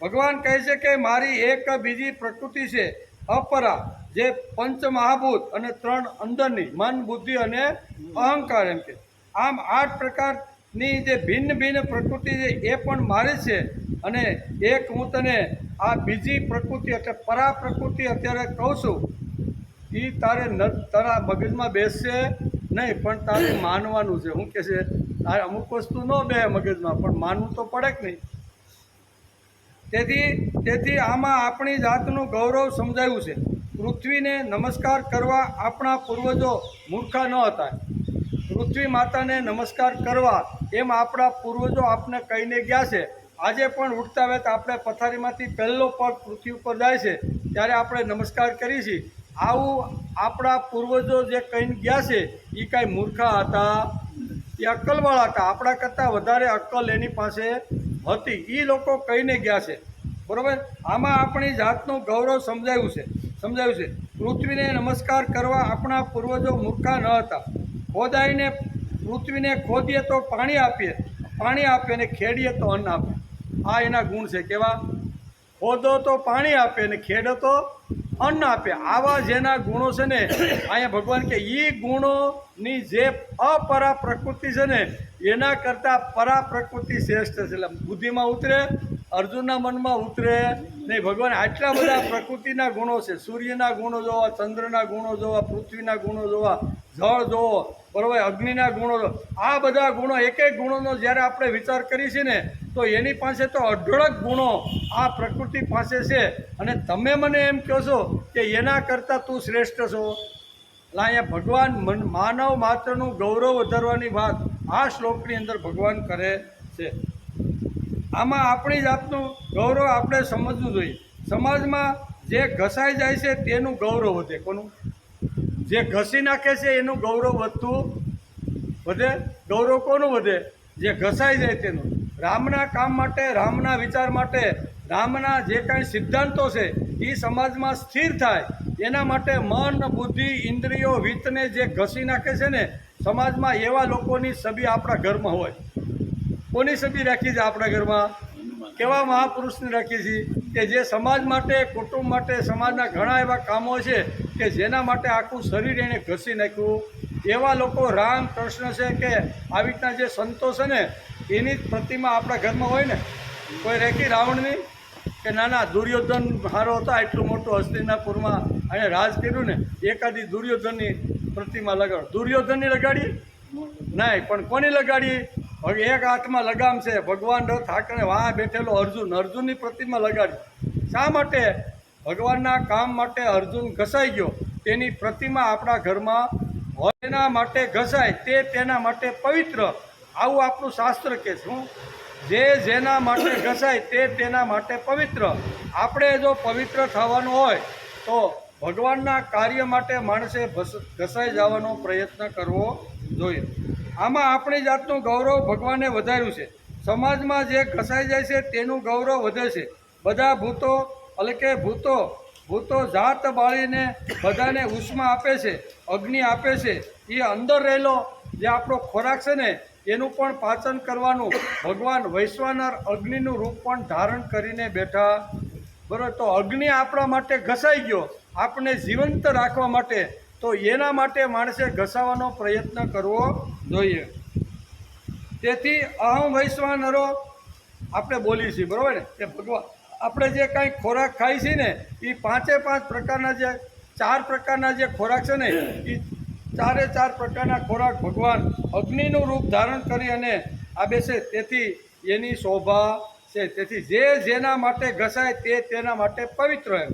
ભગવાન કહે છે કે મારી એક બીજી પ્રકૃતિ છે અપરા, જે પંચ મહાભૂત અને 3 અંદરની મન, બુદ્ધિ અને અહંકાર એમ કે આમ 8 પ્રકારની જે ભિન્ન ભિન્ન પ્રકૃતિ છે એ પણ મારી છે. અને એક હું તને આ બીજી પ્રકૃતિ એટલે પરા પ્રકૃતિ અત્યારે કહું છું એ તારા મગજમાં બેસશે નહીં, પણ તારે માનવાનું છે. શું કહે છે તારે અમુક વસ્તુ ન બે મગજમાં પણ માનવું તો પડે કે નહીં. તેથી આમાં આપણી જાતનું ગૌરવ સમજાયું છે. પૃથ્વીને નમસ્કાર કરવા આપણા પૂર્વજો મૂર્ખા ન હતા. પૃથ્વી માતાને નમસ્કાર કરવા એમ આપણા પૂર્વજો આપને કહીને ગયા છે. આજે પણ ઉઠતા વેત આપણે પથારીમાંથી પહેલો પગ પૃથ્વી ઉપર જાય છે ત્યારે આપણે નમસ્કાર કરીએ છીએ. આવું આપણા પૂર્વજો જે કહીને ગયા છે એ કાંઈ મૂર્ખા હતા, એ અક્કલવાળા હતા. આપણા કરતાં વધારે અક્કલ એની પાસે હતી. એ લોકો કહીને ગયા છે, બરાબર. આમાં આપણી જાતનું ગૌરવ સમજાયું છે. પૃથ્વીને નમસ્કાર કરવા આપણા પૂર્વજો મૂર્ખા ન હતા. ખોદાઈને પૃથ્વીને ખોદીએ તો પાણી આપીએ અને ખેડીએ તો અન્ન આપે. આ એના ગુણ છે. કેવા? ખોદો તો પાણી આપે અને ખેડો તો અન્ન આપે. આવા જેના ગુણો છે ને, અહીંયા ભગવાન કે એ ગુણોની જે અપરા પ્રકૃતિ છે ને એના કરતાં પરા પ્રકૃતિ શ્રેષ્ઠ છે. એટલે બુદ્ધિમાં ઉતરે, અર્જુનના મનમાં ઉતરે નહીં. ભગવાન આટલા બધા પ્રકૃતિના ગુણો છે. સૂર્યના ગુણો જોવા, ચંદ્રના ગુણો જોવા, પૃથ્વીના ગુણો જોવા, જળ જોવો, બરાબર, અગ્નિના ગુણો જોવા. આ બધા ગુણો, એક એક ગુણોનો જ્યારે આપણે વિચાર કરીએ છીએ ને તો એની પાસે તો અઢળક ગુણો આ પ્રકૃતિ પાસે છે. અને તમે મને એમ કહો છો કે એના કરતાં તું શ્રેષ્ઠ છો. એટલે અહીંયા ભગવાન માનવ માત્રનું ગૌરવ વધારવાની વાત આ શ્લોકની અંદર ભગવાન કરે છે. આમાં આપણી જાતનું ગૌરવ આપણે સમજવું જોઈએ. સમાજમાં જે ઘસાઈ જાય છે તેનું ગૌરવ વધે. કોનું? જે ઘસી નાખે છે એનું ગૌરવ વધે. ગૌરવ કોનું વધે? જે ઘસાઈ જાય તેનું. રામના કામ માટે, રામના વિચાર માટે, રામના જે કાંઈ સિદ્ધાંતો છે એ સમાજમાં સ્થિર થાય એના માટે મન, બુદ્ધિ, ઇન્દ્રિયો, વિત્તને જે ઘસી નાખે છે ને સમાજમાં, એવા લોકોની છબી આપણા ઘરમાં હોય. કોની છબી રાખી છે આપણા ઘરમાં? કેવા મહાપુરુષની રાખી છે કે જે સમાજ માટે, કુટુંબ માટે, સમાજના ઘણા એવા કામો છે કે જેના માટે આખું શરીર એણે ઘસી નાખ્યું. એવા લોકો રામ, કૃષ્ણ છે કે આવી રીતના જે સંતો છે ને એની જ પ્રતિમા આપણા ઘરમાં હોય ને. કોઈ રેખી રાવણની કે ના દુર્યોધન હારો હતા, એટલું મોટું હસ્તિનાપુરમાં અને રાજ કર્યું ને, એકાદી દુર્યોધનની પ્રતિમા લગાડો. દુર્યોધનની લગાડી નહીં, પણ કોની લગાડી? હવે એક હાથમાં લગામ છે, ભગવાન રથ હાંકણે વાહ બેઠેલો અર્જુનની પ્રતિમા લગાડી. શા માટે? ભગવાનના કામ માટે અર્જુન ઘસાઈ ગયો, તેની પ્રતિમા આપણા ઘરમાં હોય. તેના માટે ઘસાય તે તેના માટે પવિત્ર. આવું આપણું શાસ્ત્ર કહે છે. શું? જેના માટે ઘસાય તે તેના માટે પવિત્ર. આપણે જો પવિત્ર થવાનું હોય તો ભગવાનના કાર્ય માટે માણસે ઘસાઈ જવાનો પ્રયત્ન કરવો જોઈએ. આમાં આપણી જાતનું ગૌરવ ભગવાને વધાર્યું છે. સમાજમાં જે ઘસાઈ જાય છે તેનું ગૌરવ વધે છે. બધા ભૂતો એટલે કે ભૂતો જાત બાળીને બધાને ઉષ્મા આપે છે, અગ્નિ આપે છે. એ અંદર રહેલો જે આપણો ખોરાક છે ને એનું પણ પાચન કરવાનું ભગવાન વૈશ્વાનર અગ્નિનું રૂપ પણ ધારણ કરીને બેઠા. બરાબર? તો અગ્નિ આપણા માટે ઘસાઈ ગયો, આપણે જીવંત રાખવા માટે, તો એના માટે માણસે ઘસાવાનો પ્રયત્ન કરવો જોઈએ. તેથી અહમ વૈશ્વાનરો આપણે બોલીએ છીએ, બરાબર ને? કે ભગવાન આપણે જે કાંઈ ખોરાક ખાઈએ છીએ ને એ 5 પ્રકારના જે 4 પ્રકારના જે ખોરાક છે ને એ 4 પ્રકારના ખોરાક ભગવાન અગ્નિનું રૂપ ધારણ કરી અને આપે છે. તેથી એની શોભા છે. તેથી જેના માટે ઘસાય તે તેના માટે પવિત્ર. એમ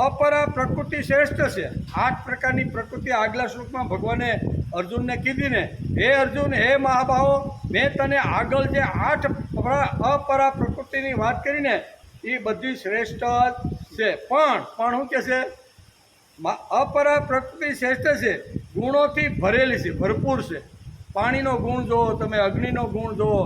અપરા પ્રકૃતિ શ્રેષ્ઠ છે. 8 પ્રકારની પ્રકૃતિ આગલા શ્લોકમાં ભગવાને અર્જુનને કીધી ને. હે અર્જુન, હે મહાબાહો, મેં તને આગળ જે 8 અપરા પ્રકૃતિની વાત કરીને એ બધી શ્રેષ્ઠ છે. પણ શું કહે છે? અપરા પ્રકૃતિ શ્રેષ્ઠ છે, ગુણોથી ભરેલી છે, ભરપૂર છે. પાણીનો ગુણ જુઓ તમે, અગ્નિનો ગુણ જુઓ,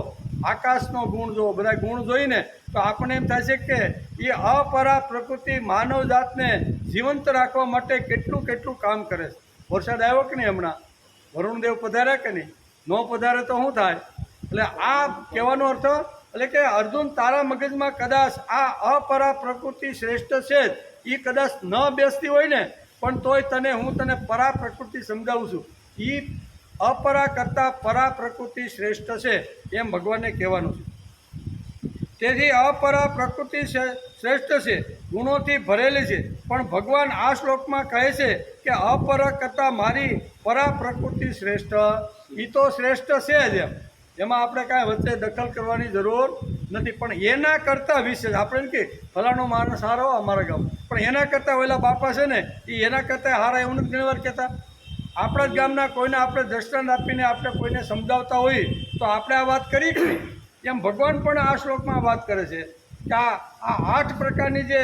આકાશનો ગુણ જુઓ, બધા ગુણ જોઈને તો આપણને એમ થાય છે કે એ અપરા પ્રકૃતિ માનવ જાતને જીવંત રાખવા માટે કેટલું કામ કરે છે. વરસાદ આવ્યો કે નહીં હમણાં? વરુણદેવ પધાર્યા કે નહીં? ન પધારે તો શું થાય? એટલે આ કહેવાનો અર્થ એટલે કે અર્જુન, તારા મગજમાં કદાચ આ અપરા પ્રકૃતિ શ્રેષ્ઠ છે જ એ કદાચ ન બેસતી હોય ને, પણ તોય હું તને પરા પ્રકૃતિ સમજાવું છું. એ અપરા કરતાં પરા પ્રકૃતિ શ્રેષ્ઠ છે એમ ભગવાનને કહેવાનું છે. તેથી અપરા પ્રકૃતિ શ્રેષ્ઠ છે, ગુણોથી ભરેલી છે. પણ ભગવાન આ શ્લોકમાં કહે છે કે અપરા કરતાં મારી પરા પ્રકૃતિ શ્રેષ્ઠ. એ તો શ્રેષ્ઠ છે જ, એમાં આપણે કાંઈ વચ્ચે દખલ કરવાની જરૂર નથી. પણ એના કરતાં વિશેષ આપણે એમ કે ફલાણો માણસ સારો અમારા ગામ, પણ એના કરતાં ઓલા બાપા છે ને એ એના કરતાં સારા એવું નથી ઘણી વાર કહેતા. આપણા જ ગામના કોઈને આપણે દ્રષ્ટાંત આપીને આપણે કોઈને સમજાવતા હોઈએ તો આપણે આ વાત કરી કે નહીં? એમ ભગવાન પણ આ શ્લોકમાં વાત કરે છે કે આ 8 પ્રકારની જે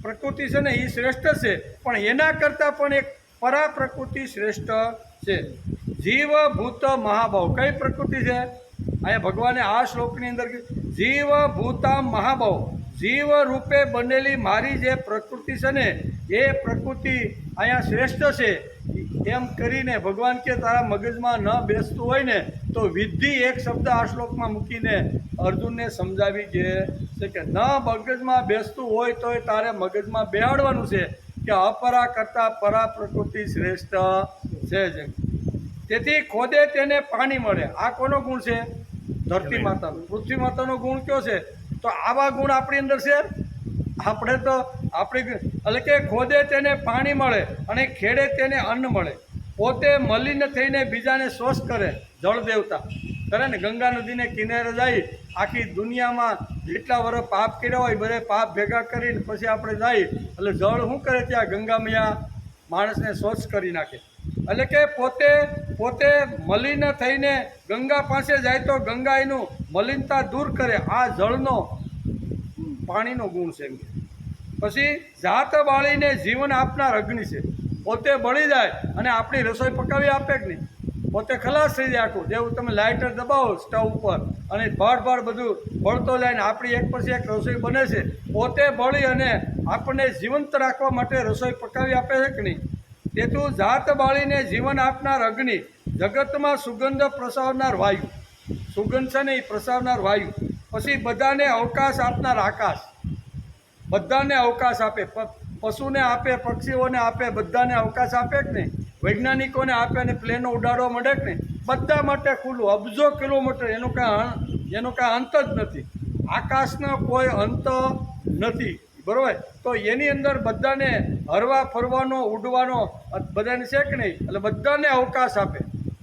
પ્રકૃતિ છે ને એ શ્રેષ્ઠ છે, પણ એના કરતાં પણ એક પરા પ્રકૃતિ શ્રેષ્ઠ છે. જીવ ભૂત મહાભાવ. કઈ પ્રકૃતિ છે? અહીંયા ભગવાને આ શ્લોકની અંદર જીવ ભૂતા મહાભાવ, જીવ રૂપે બનેલી મારી જે પ્રકૃતિ છે ને એ પ્રકૃતિ અહીંયા શ્રેષ્ઠ છે એમ કરીને ભગવાન કે તારા મગજમાં ન બેસતું હોય ને તો વિધિ એક શબ્દ આ શ્લોકમાં મૂકીને અર્જુનને સમજાવી છે કે ન મગજમાં બેસતું હોય તો તારે મગજમાં બેહાડવાનું છે કે અપરા કરતાં પરા પ્રકૃતિ શ્રેષ્ઠ છે જ. તેથી ખોદે તેને પાણી મળે. આ કોનો ગુણ છે? ધરતી માતાનો. પૃથ્વી માતાનો ગુણ કયો છે? તો આવા ગુણ આપણી અંદર છે. આપણે તો આપણી એટલે કે ખોદે તેને પાણી મળે અને ખેડે તેને અન્ન મળે. પોતે મલિન થઈને બીજાને સ્વચ્છ કરે. જળ દેવતા કરે ને, ગંગા નદીને કિનારે જાય, આખી દુનિયામાં જેટલા વર્ષ પાપ કર્યા હોય બધે પાપ ભેગા કરીને પછી આપણે જાય એટલે જળ શું કરે? ત્યાં ગંગા મૈયા માણસને સ્વચ્છ કરી નાખે. એટલે કે પોતે મલિન થઈને ગંગા પાસે જાય તો ગંગા એનું મલિનતા દૂર કરે. આ જળનો પાણીનો ગુણ છે. પછી જાત બાળીને જીવન આપનાર અગ્નિ છે. પોતે બળી જાય અને આપણી રસોઈ પકાવી આપે કે નહીં? પોતે ખલાસ થઈ જાય આખું. જેવું તમે લાઇટર દબાવો સ્ટવ ઉપર અને ભડ બધું બળતો લઈને આપણી એક પછી એક રસોઈ બને છે. પોતે બળી અને આપણને જીવંત રાખવા માટે રસોઈ પકાવી આપે છે કે નહીં? તેતું જાત બાળીને જીવન આપનાર અગ્નિ, જગતમાં સુગંધ પ્રસાવનાર વાયુ. સુગંધ છે ને એ પ્રસાવનાર વાયુ. પછી બધાને અવકાશ આપનાર આકાશ. બધાને અવકાશ આપે, પશુને આપે, પક્ષીઓને આપે, બધાને અવકાશ આપે કે નહીં? વૈજ્ઞાનિકોને આપે અને પ્લેનો ઉડાડવા માંડે કે નહીં? બધા માટે ખુલ્લું, અબજો કિલોમીટર. એનો કાંઈ અંત જ નથી. આકાશનો કોઈ અંત નથી, બરાબર? તો એની અંદર બધાને હરવા ફરવાનો, ઉડવાનો બધાને છે કે નહીં? એટલે બધાને અવકાશ આપે.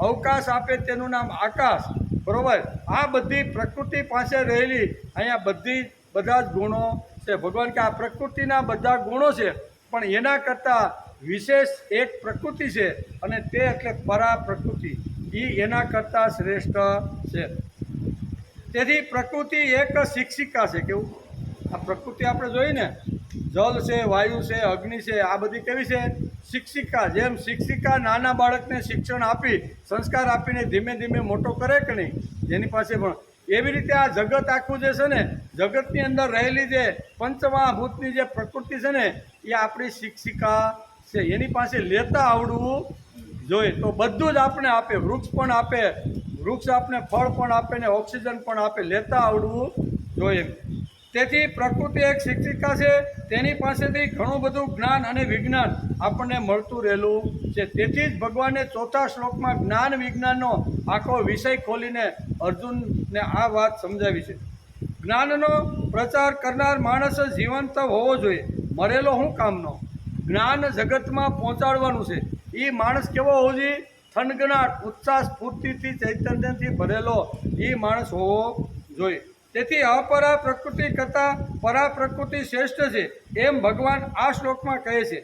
અવકાશ આપે તેનું નામ આકાશ, બરાબર? આ બધી પ્રકૃતિ પાસે રહેલી અહીંયા બધા જ ગુણો છે. ભગવાન કે આ પ્રકૃતિના બધા ગુણો છે પણ એના કરતાં વિશેષ એક પ્રકૃતિ છે અને તે એટલે પરા પ્રકૃતિ. એ એના કરતાં શ્રેષ્ઠ છે. તેથી પ્રકૃતિ એક શિક્ષિકા છે. કેવું? આ પ્રકૃતિ આપણે જોઈ ને, જલ છે, વાયુ છે, અગ્નિ છે, આ બધી કેવી છે? શિક્ષિકા. જેમ શિક્ષિકા નાના બાળકને શિક્ષણ આપી, સંસ્કાર આપીને ધીમે ધીમે મોટો કરે કે નહીં, જેની પાસે પણ, એવી રીતે આ જગત આખું જે છે ને, જગતની અંદર રહેલી જે પંચમહાભૂતની જે પ્રકૃતિ છે ને, એ આપણી શિક્ષિકા છે. એની પાસે લેતા આવડવું જોઈએ તો બધું જ આપણે આપે. વૃક્ષ પણ આપે, વૃક્ષ આપણે ફળ પણ આપે ને ઓક્સિજન પણ આપે. લેતા આવડવું જોઈએ. તેથી પ્રકૃતિ એક શિક્ષિકા છે. તેની પાસેથી ઘણું બધું જ્ઞાન અને વિજ્ઞાન આપણને મળતું રહેલું છે. તેથી જ ભગવાને ચોથા શ્લોકમાં જ્ઞાન વિજ્ઞાનનો આખો વિષય ખોલીને અર્જુનને આ વાત સમજાવી છે. જ્ઞાનનો પ્રચાર કરનાર માણસ જીવંત હોવો જોઈએ, મરેલો શું કામનો? જ્ઞાન જગતમાં પહોંચાડવાનું છે. એ માણસ કેવો હોવો જોઈએ? થનગનાટ, ઉત્સાહ, સ્ફૂર્તિથી, ચૈતન્યથી ભરેલો એ માણસ હોવો જોઈએ. તેથી અપરા પ્રકૃતિ કરતાં પરા પ્રકૃતિ શ્રેષ્ઠ છે એમ ભગવાન આ શ્લોકમાં કહે છે.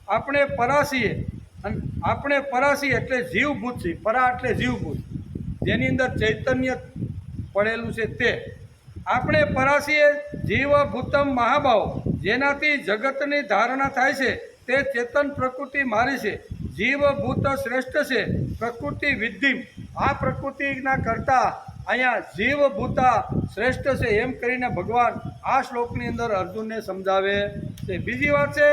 આપણે પરાસીએ, અને આપણે પરાસી એટલે જીવભૂત છીએ. પરા એટલે જીવભૂત, જેની અંદર ચૈતન્ય પડેલું છે તે. આપણે પરાસીએ જીવભૂતમ મહાભાવ, જેનાથી જગતની ધારણા થાય છે તે ચેતન પ્રકૃતિ મારી છે. જીવભૂત શ્રેષ્ઠ છે, પ્રકૃતિ વિદ્ધિ. આ પ્રકૃતિના કરતાં અહીંયા જીવભૂતા શ્રેષ્ઠ છે એમ કરીને ભગવાન આ શ્લોકની અંદર અર્જુનને સમજાવે છે. બીજી વાત છે,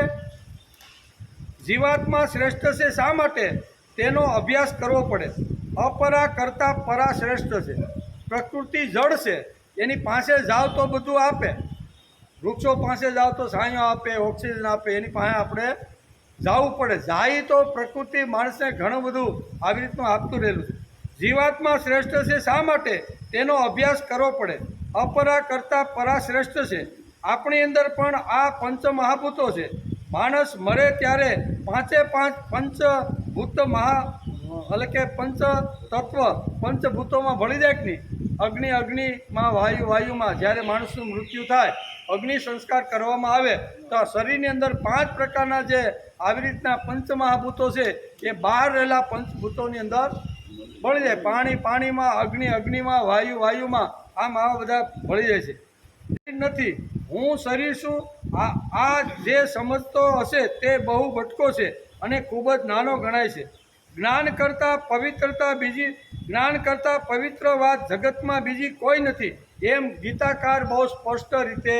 જીવાત્મા શ્રેષ્ઠ છે શા માટે? તેનો અભ્યાસ કરવો પડે. અપરા કરતાં પરા શ્રેષ્ઠ છે. પ્રકૃતિ જળ છે, એની પાસે જાઓ તો બધું આપે. વૃક્ષો પાસે જાઓ તો છાંયો આપે, ઓક્સિજન આપે. એની પાસે આપણે જવું પડે. જાય તો પ્રકૃતિ માણસને ઘણું બધું આવી રીતનું આપતું રહેલું છે. જીવાત્મા શ્રેષ્ઠ છે શા માટે? તેનો અભ્યાસ કરવો પડે. અપરા કરતાં પરા શ્રેષ્ઠ છે. આપણી અંદર પણ આ પંચમહાભૂતો છે. માણસ મરે ત્યારે પાંચે પાંચ પંચભૂત એટલે કે પંચ તત્વ પંચભૂતોમાં ભળી જાય કે નહીં? અગ્નિમાં, વાયુમાં. જ્યારે માણસનું મૃત્યુ થાય, અગ્નિ સંસ્કાર કરવામાં આવે તો શરીરની અંદર 5 પ્રકારના જે આવી રીતના પંચમહાભૂતો છે એ બહાર રહેલા પંચભૂતોની અંદર ભળી જાય. પાણીમાં, અગ્નિમાં, વાયુમાં. આવા બધા ભળી જાય છે. નથી હું શરીર છું. આ જે સમજતો હશે તે બહુ ભટકો છે અને ખૂબ જ નાનો ગણાય છે. જ્ઞાન કરતાં પવિત્ર વાત જગતમાં બીજી કોઈ નથી એમ ગીતાકાર બહુ સ્પષ્ટ રીતે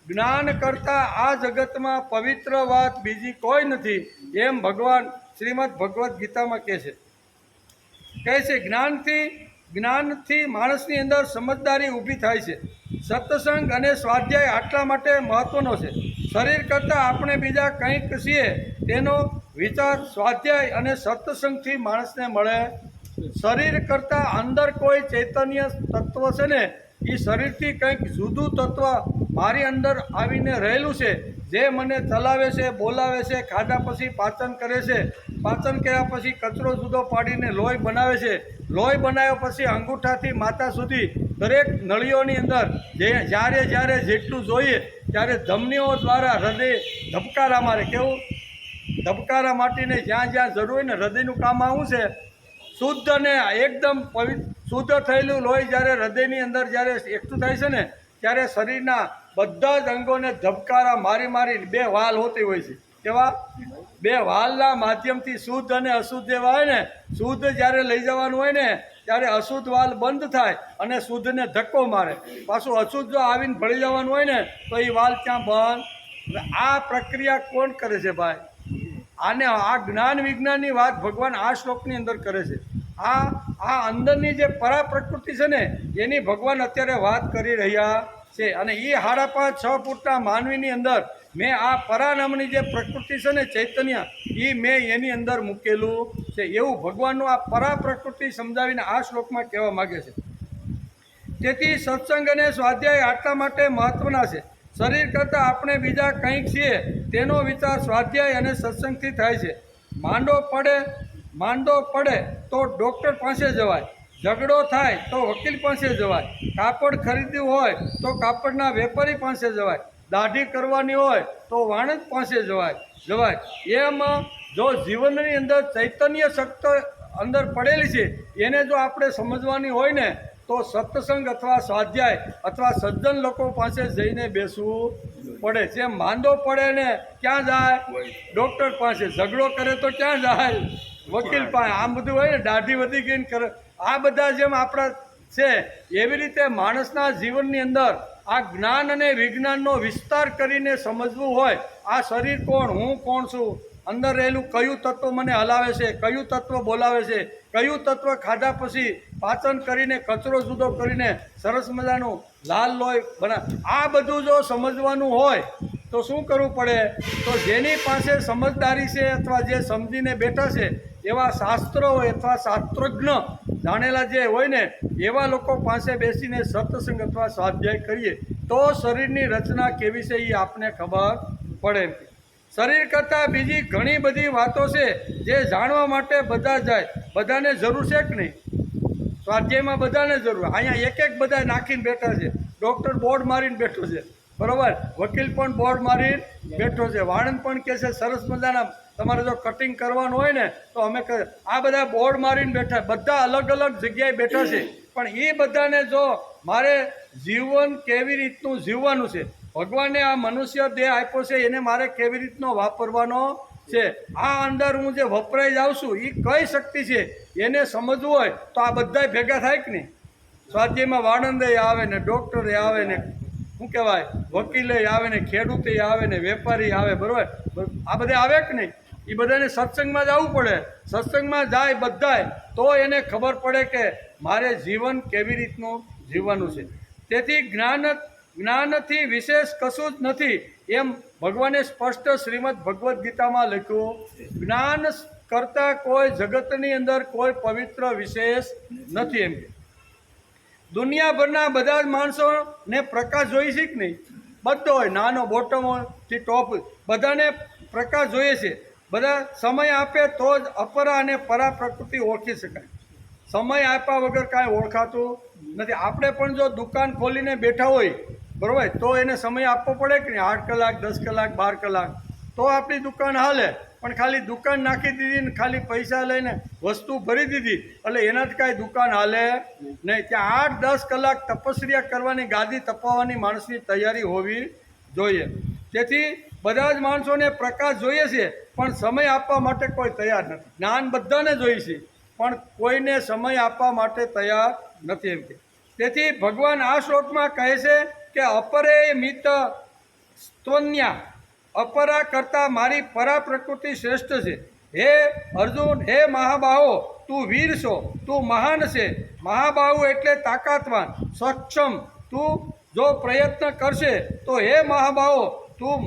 જ્ઞાન કરતાં આ જગતમાં પવિત્ર વાત બીજી કોઈ નથી, એમ ભગવાન શ્રીમદ ભગવદ્ ગીતામાં કહે છે. જ્ઞાનથી માણસની અંદર સમજદારી ઊભી થાય છે. સત્સંગ અને સ્વાધ્યાય આટલા માટે મહત્વનો છે. શરીર કરતાં આપણે બીજા કંઈક છીએ તેનો વિચાર સ્વાધ્યાય અને સત્સંગથી માણસને મળે. શરીર કરતાં અંદર કોઈ ચૈતન્ય તત્વ છે ને, એ શરીરથી કંઈક જુદું તત્વ મારી અંદર આવીને રહેલું છે, જે મને ચલાવે છે, બોલાવે છે, ખાધા પછી પાચન કરે છે, પાચન કર્યા પછી કચરો જુદો પાડીને લોહી બનાવે છે, લોહી બનાવ્યા પછી અંગૂઠાથી માથા સુધી દરેક નળીઓની અંદર જ્યારે જેટલું જોઈએ ત્યારે ધમનીઓ દ્વારા હૃદય ધબકારા મારે. કેવું ધબકારા માટીને જ્યાં જરૂર હોય ને, હૃદયનું કામ આવું છે. શુદ્ધ અને એકદમ શુદ્ધ થયેલું લોહી જ્યારે હૃદયની અંદર જ્યારે એકઠું થાય છે ને, ત્યારે શરીરના બધા જ અંગોને ધબકારા મારી બે વાલ હોતી હોય છે. કેવા? બે વાલના માધ્યમથી શુદ્ધ અને અશુદ્ધ એવા હોય ને, શુદ્ધ જ્યારે લઈ જવાનું હોય ને ત્યારે અશુદ્ધ વાલ બંધ થાય અને શુદ્ધને ધક્કો મારે. પાછું અશુદ્ધ જો આવીને ભળી જવાનું હોય ને તો એ વાલ ત્યાં બંધ. આ પ્રક્રિયા કોણ કરે છે ભાઈ? આને આ જ્ઞાન વિજ્ઞાનની વાત ભગવાન આ શ્લોકની અંદર કરે છે. આ અંદરની જે પરા પ્રકૃતિ છે ને, એની ભગવાન અત્યારે વાત કરી રહ્યા છે. અને એ 5.5-6 ફૂટના માનવીની અંદર મેં આ પરા નામની જે પ્રકૃતિ છે ને, ચૈતન્ય, એ મેં એની અંદર મૂકેલું છે. એવું ભગવાનનું આ પરા પ્રકૃતિ સમજાવીને આ શ્લોકમાં કહેવા માગે છે. તેથી સત્સંગ અને સ્વાધ્યાય આટલા માટે મહત્વના છે. શરીર કરતાં આપણે બીજા કંઈક છીએ તેનો વિચાર સ્વાધ્યાય અને સત્સંગથી થાય છે. માંદો પડે તો ડૉક્ટર પાસે જવાય, ઝઘડો થાય તો વકીલ પાસે જવાય, કાપડ ખરીદવું હોય તો કાપડના વેપારી પાસે જવાય, દાઢી કરવાની હોય તો વાણંદ પાસે જવાય. એમ જો જીવનની અંદર ચૈતન્ય શક્તિ અંદર પડેલી છે, એને જો આપણે સમજવાની હોય ને તો સત્સંગ અથવા સ્વાધ્યાય અથવા સજ્જન લોકો પાસે જઈને બેસવું પડે. જેમ માંદો પડે ને ક્યાં જાય? ડૉક્ટર પાસે. ઝઘડો કરે તો ક્યાં જાય? વકીલ પાસે. આમ બધું હોય ને, દાઢી વધી ગઈને કરે, આ બધા જેમ આપણા છે એવી રીતે માણસના જીવનની અંદર આ જ્ઞાન અને વિજ્ઞાનનો વિસ્તાર કરીને સમજવું હોય. આ શરીર કોણ, હું કોણ છું, અંદર રહેલું કયું તત્વ મને હલાવે છે, કયું તત્વ બોલાવે છે, કયું તત્વ ખાધા પછી પાચન કરીને કચરો જુદો કરીને સરસ મજાનું લાલ લોહી આ બધું જો સમજવાનું હોય તો શું કરવું પડે? તો જેની પાસે સમજદારી છે અથવા જે સમજીને બેઠા છે એવા શાસ્ત્રો હોય અથવા શાસ્ત્રજ્ઞ જાણેલા જે હોય ને, એવા લોકો પાસે બેસીને સત્સંગ અથવા સ્વાધ્યાય કરીએ તો શરીરની રચના કેવી છે એ આપને ખબર પડે. શરીર કરતાં બીજી ઘણી બધી વાતો છે જે જાણવા માટે બધા જાય. બધાને જરૂર છે કે નહીં? સ્વાધ્યાયમાં બધાને જરૂર. અહીંયા એક બધા નાખીને બેઠા છે. ડૉક્ટર બોર્ડ મારીને બેઠો છે, બરાબર. વકીલ પણ બોર્ડ મારીને બેઠો છે. વાણંદ પણ કહે છે સરસ મજાના તમારે જો કટિંગ કરવાનું હોય ને તો અમે આ બધા બોર્ડ મારીને બેઠા. બધા અલગ અલગ જગ્યાએ બેઠા છે. પણ એ બધાને જો મારે જીવન કેવી રીતનું જીવવાનું છે, ભગવાને આ મનુષ્ય દેહ આપ્યો છે, એને મારે કેવી રીતનો વાપરવાનો છે, આ અંદર હું જે વપરાઈ જાઉં છું એ કઈ શક્તિ છે એને સમજવું હોય તો આ બધા ભેગા થાય કે નહીં? સ્વાધ્યાયમાં વાણંદે આવે ને, ડૉક્ટરે આવે ને, શું કહેવાય, વકીલે આવે ને, ખેડૂતે આવે ને, વેપારી આવે, બરાબર. આ બધા આવે કે નહીં? એ બધાને સત્સંગમાં જવું પડે. સત્સંગમાં જાય બધાય તો એને ખબર પડે કે મારે જીવન કેવી રીતનું જીવવાનું છે. તેથી જ્ઞાનથી વિશેષ કશું જ નથી એમ ભગવાને સ્પષ્ટ શ્રીમદ ભગવદ્ ગીતામાં લખ્યું. જ્ઞાન કરતાં કોઈ જગતની અંદર કોઈ પવિત્ર વિશેષ નથી એમ. દુનિયાભરના બધા જ માણસોને પ્રકાશ જોઈએ છે કે નહીં? બધો હોય, નાનો બોટમથી ટોપ, બધાને પ્રકાશ જોઈએ છે. બધા સમય આપે તો જ અપરા અને પરા પ્રકૃતિ ઓળખી શકાય. સમય આપ્યા વગર કાંઈ ઓળખાતું નથી. આપણે પણ જો દુકાન ખોલીને બેઠા હોય, બરાબર, તો એને સમય આપવો પડે કે નહીં? 8 કલાક, 10 કલાક, 12 કલાક તો આપણી દુકાન હાલે. પણ ખાલી દુકાન નાખી દીધી ને ખાલી પૈસા લઈને વસ્તુ ભરી દીધી એટલે એનાથી કાંઈ દુકાન હાલે નહીં. ત્યાં 8-10 કલાક તપસ્યા કરવાની, ગાદી તપાવવાની માણસની તૈયારી હોવી જોઈએ. તેથી બધા જ માણસોને પ્રકાશ જોઈએ છે પણ સમય આપવા માટે કોઈ તૈયાર નથી. જ્ઞાન બધાને જોઈએ છે પણ કોઈને સમય આપવા માટે તૈયાર નથી એમ કે. તેથી ભગવાન આ શ્લોકમાં કહે છે કે અપરે મિત સ્તોન્યા અપરા કરતાં મારી પરા પ્રકૃતિ શ્રેષ્ઠ છે. હે અર્જુન, હે મહાબાહો, તું વીર છો, તું મહાન છે. મહાબાહુ એટલે તાકાતવાન, સક્ષમ. તું જો પ્રયત્ન કરશે તો હે મહાબાહો તું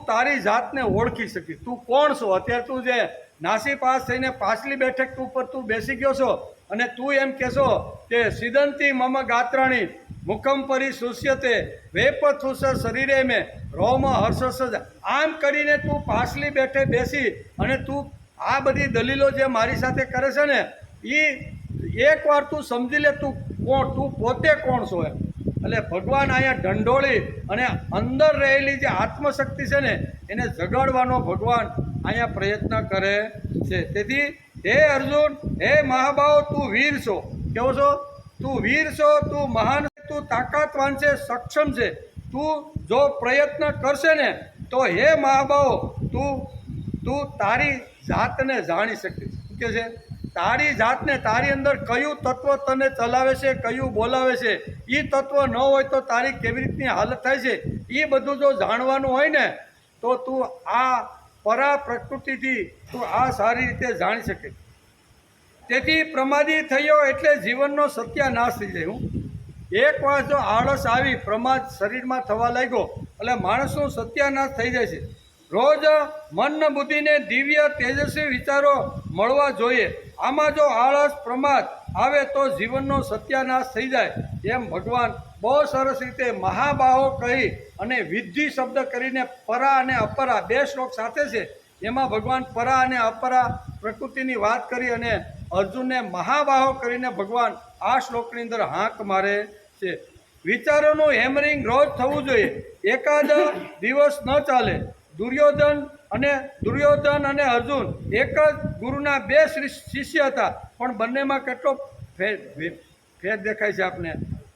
તારી જાતને ઓળખી શકીશ. તું કોણ છો? અત્યારે તું જે નાસી પાસ થઈને પાછલી બેઠક ઉપર તું બેસી ગયો છો અને તું એમ કહેશો કે સિદંતી મમ ગાત્રાણી મુખમ પરી શુષ્યતે વેપથુસ શરીરે મેં રોમ હર્ષસ. આમ કરીને તું પાછલી બેઠે બેસી અને તું આ બધી દલીલો જે મારી સાથે કરે છે ને, એ એકવાર તું સમજી લે તું કોણ, તું પોતે કોણ છો એમ. એટલે ભગવાન અહીંયા ઢંઢોળી અને અંદર રહેલી જે આત્મશક્તિ છે ને એને જગાડવાનો ભગવાન અહીંયા પ્રયત્ન કરે છે. તેથી હે અર્જુન, હે મહાબાહો, તું વીર છો. કેવો છો? તું વીર છો, તું મહાન, તું તાકાતવાન છે, સક્ષમ છે. તું જો પ્રયત્ન કરશે ને તો હે મહાબાહો તું તારી જાતને જાણી શકીશ. શું કહે છે? તારી જાતને, તારી અંદર કયું તત્વ તને ચલાવે છે, કયું બોલાવે છે, એ તત્વ ન હોય તો તારી કેવી રીતની હાલત થાય છે, એ બધું જો જાણવાનું હોય ને તો તું આ પરા પ્રકૃતિથી તું આ સારી રીતે જાણી શકે. તેથી પ્રમાદી થયો એટલે જીવનનો સત્યાનાશ થઈ જાય. એકવાર જો આળસ આવી, પ્રમાદ શરીરમાં થવા લાગ્યો એટલે માણસનો સત્યાનાશ થઈ જાય છે. રોજ મન બુદ્ધિને દિવ્ય તેજસ્વી વિચારો મળવા જોઈએ. આમાં જો આળસ પ્રમાદ આવે તો જીવનનો સત્યાનાશ થઈ જાય. એમ ભગવાન બહુ સરસ રીતે મહાબાહો કહી અને વિધિ શબ્દ કરીને પરા અને અપરા બે શ્લોક સાથે છે. એમાં ભગવાન પરા અને અપરા પ્રકૃતિની વાત કરી અને અર્જુનને મહાબાહો કરીને ભગવાન આ શ્લોકની અંદર હાંક મારે છે. વિચારોનું હેમરિંગ રોજ થવું જોઈએ. એકાદ દિવસ ન ચાલે. દુર્યોધન અને અર્જુન એક જ ગુરુના બે શિષ્ય હતા, પણ બંનેમાં કેટલો ફેર દેખાય છે આપને.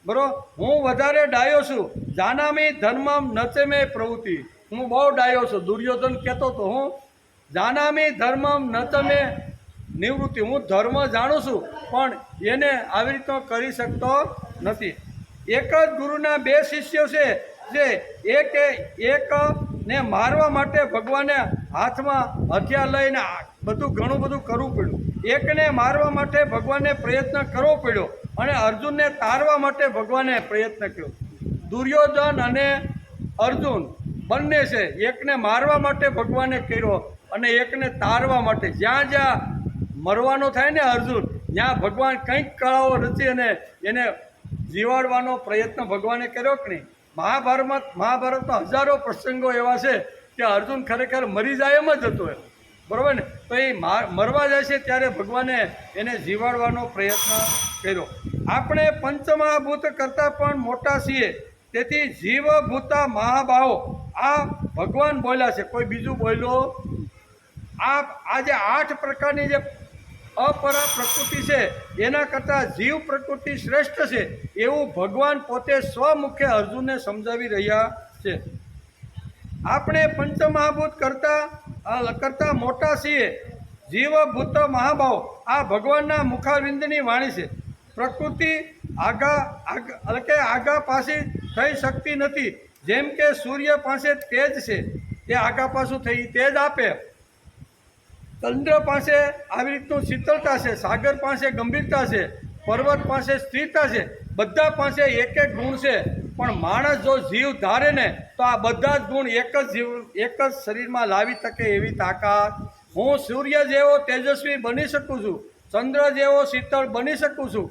બરોબર. હું વધારે ડાયો છું. જાનામી ધર્મમ નચે મેં પ્રવૃત્તિ. હું બહુ ડાયો છું. દુર્યોધન કહેતો તો હું જાનામી ધર્મમ નચ મેં નિવૃત્તિ. હું ધર્મ જાણું છું પણ એને આવી રીતનો કરી શકતો નથી. એક જ ગુરુના બે શિષ્યો છે જે એકને મારવા માટે ભગવાને હાથમાં હથિયાર લઈને બધું ઘણું બધું કરવું પડ્યું. એકને મારવા માટે ભગવાને પ્રયત્ન કરવો પડ્યો અને અર્જુનને તારવા માટે ભગવાને પ્રયત્ન કર્યો. દુર્યોધન અને અર્જુન બંને છે. એકને મારવા માટે ભગવાને કર્યો અને એકને તારવા માટે. જ્યાં જ્યાં મરવાનો થાય ને અર્જુન, ત્યાં ભગવાન કંઈક કળાઓ રચી અને એને જીવાડવાનો પ્રયત્ન ભગવાને કર્યો કે નહીં. મહાભારતમાં હજારો પ્રસંગો એવા છે કે અર્જુન ખરેખર મરી જાય એમ જ હતો. બરાબર ને? તો એ મરવા જાય છે ત્યારે ભગવાને એને જીવાડવાનો પ્રયત્ન કર્યો. આપણે પંચમહાભૂત કરતાં પણ મોટા છીએ, તેથી જીવભૂતા મહાબાહો આ ભગવાન બોલ્યા છે, કોઈ બીજું બોલ્યો. આ જે 8 પ્રકારની જે અપરા પ્રકૃતિ છે એના કરતાં જીવ પ્રકૃતિ શ્રેષ્ઠ છે એવું ભગવાન પોતે સ્વમુખે અર્જુનને સમજાવી રહ્યા છે. આપણે પંચમહાભૂત કરતાં મોટા છીએ, જીવભૂત મહાભાવ આ ભગવાનના મુખારવિંદની વાણી છે. પ્રકૃતિ આગા પાછી થઈ શકતી નથી. જેમ કે સૂર્ય પાસે તેજ છે, એ આગા પાછું થઈ તેજ આપે. ચંદ્ર પાસે આવી રીતનું શીતળતા છે, સાગર પાસે ગંભીરતા છે, પર્વત પાસે સ્થિરતા છે. બધા પાસે એક એક ગુણ છે. પણ માણસ જો જીવ ધારે ને તો આ બધા જ ગુણ એક જ શરીરમાં લાવી શકે એવી તાકાત. હું સૂર્ય જેવો તેજસ્વી બની શકું છું, ચંદ્ર જેવો શીતળ બની શકું છું,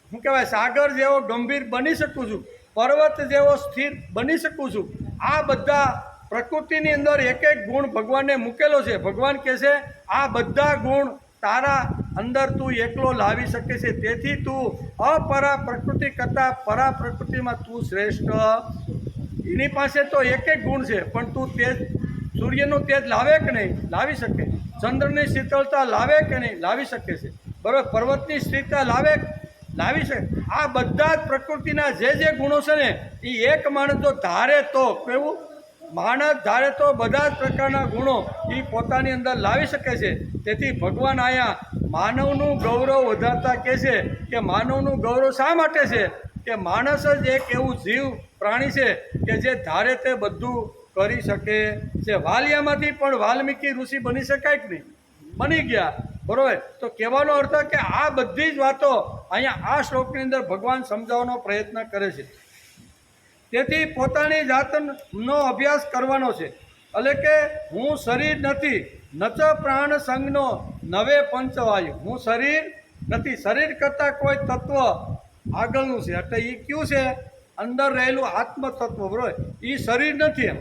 શું કહેવાય, સાગર જેવો ગંભીર બની શકું છું, પર્વત જેવો સ્થિર બની શકું છું. આ બધા પ્રકૃતિની અંદર એક એક ગુણ ભગવાને મૂકેલો છે. ભગવાન કહે છે આ બધા ગુણ તારા અંદર તું એકલો લાવી શકે છે. તેથી તું અપરા પ્રકૃતિ કરતાં પરા પ્રકૃતિમાં તું શ્રેષ્ઠ. એની પાસે તો એક એક ગુણ છે પણ તું તેજ, સૂર્યનું તેજ લાવે કે નહીં? લાવી શકે. ચંદ્રની શીતળતા લાવે કે નહીં? લાવી શકે છે. બરાબર. પર્વતની સ્થિરતા લાવી શકે. આ બધા જ પ્રકૃતિના જે ગુણો છે ને એ એક માણસ જો ધારે તો, કેવું માણસ ધારે તો બધા જ પ્રકારના ગુણો એ પોતાની અંદર લાવી શકે છે. તેથી ભગવાન અહીંયા માનવનું ગૌરવ વધારતા કહે છે કે માનવનું ગૌરવ શા માટે છે? કે માણસ જ એક એવું જીવ પ્રાણી છે કે જે ધારે તે બધું કરી શકે છે. વાલિયામાંથી પણ વાલ્મીકી ઋષિ બની શકાય કે નહીં? બની ગયા. બરોબર. તો કહેવાનો અર્થ કે આ બધી જ વાતો અહીંયા આ શ્લોકની અંદર ભગવાન સમજાવવાનો પ્રયત્ન કરે છે. તેથી પોતાની જાતનો અભ્યાસ કરવાનો છે. એટલે કે હું શરીર નથી, નચ પ્રાણ સંગનો નવે પંચવાયુ. હું શરીર નથી, શરીર કરતાં કોઈ તત્વ આગળનું છે. એટલે એ કયું છે? અંદર રહેલું આત્મ તત્વ. બરોબર. એ શરીર નથી. એમ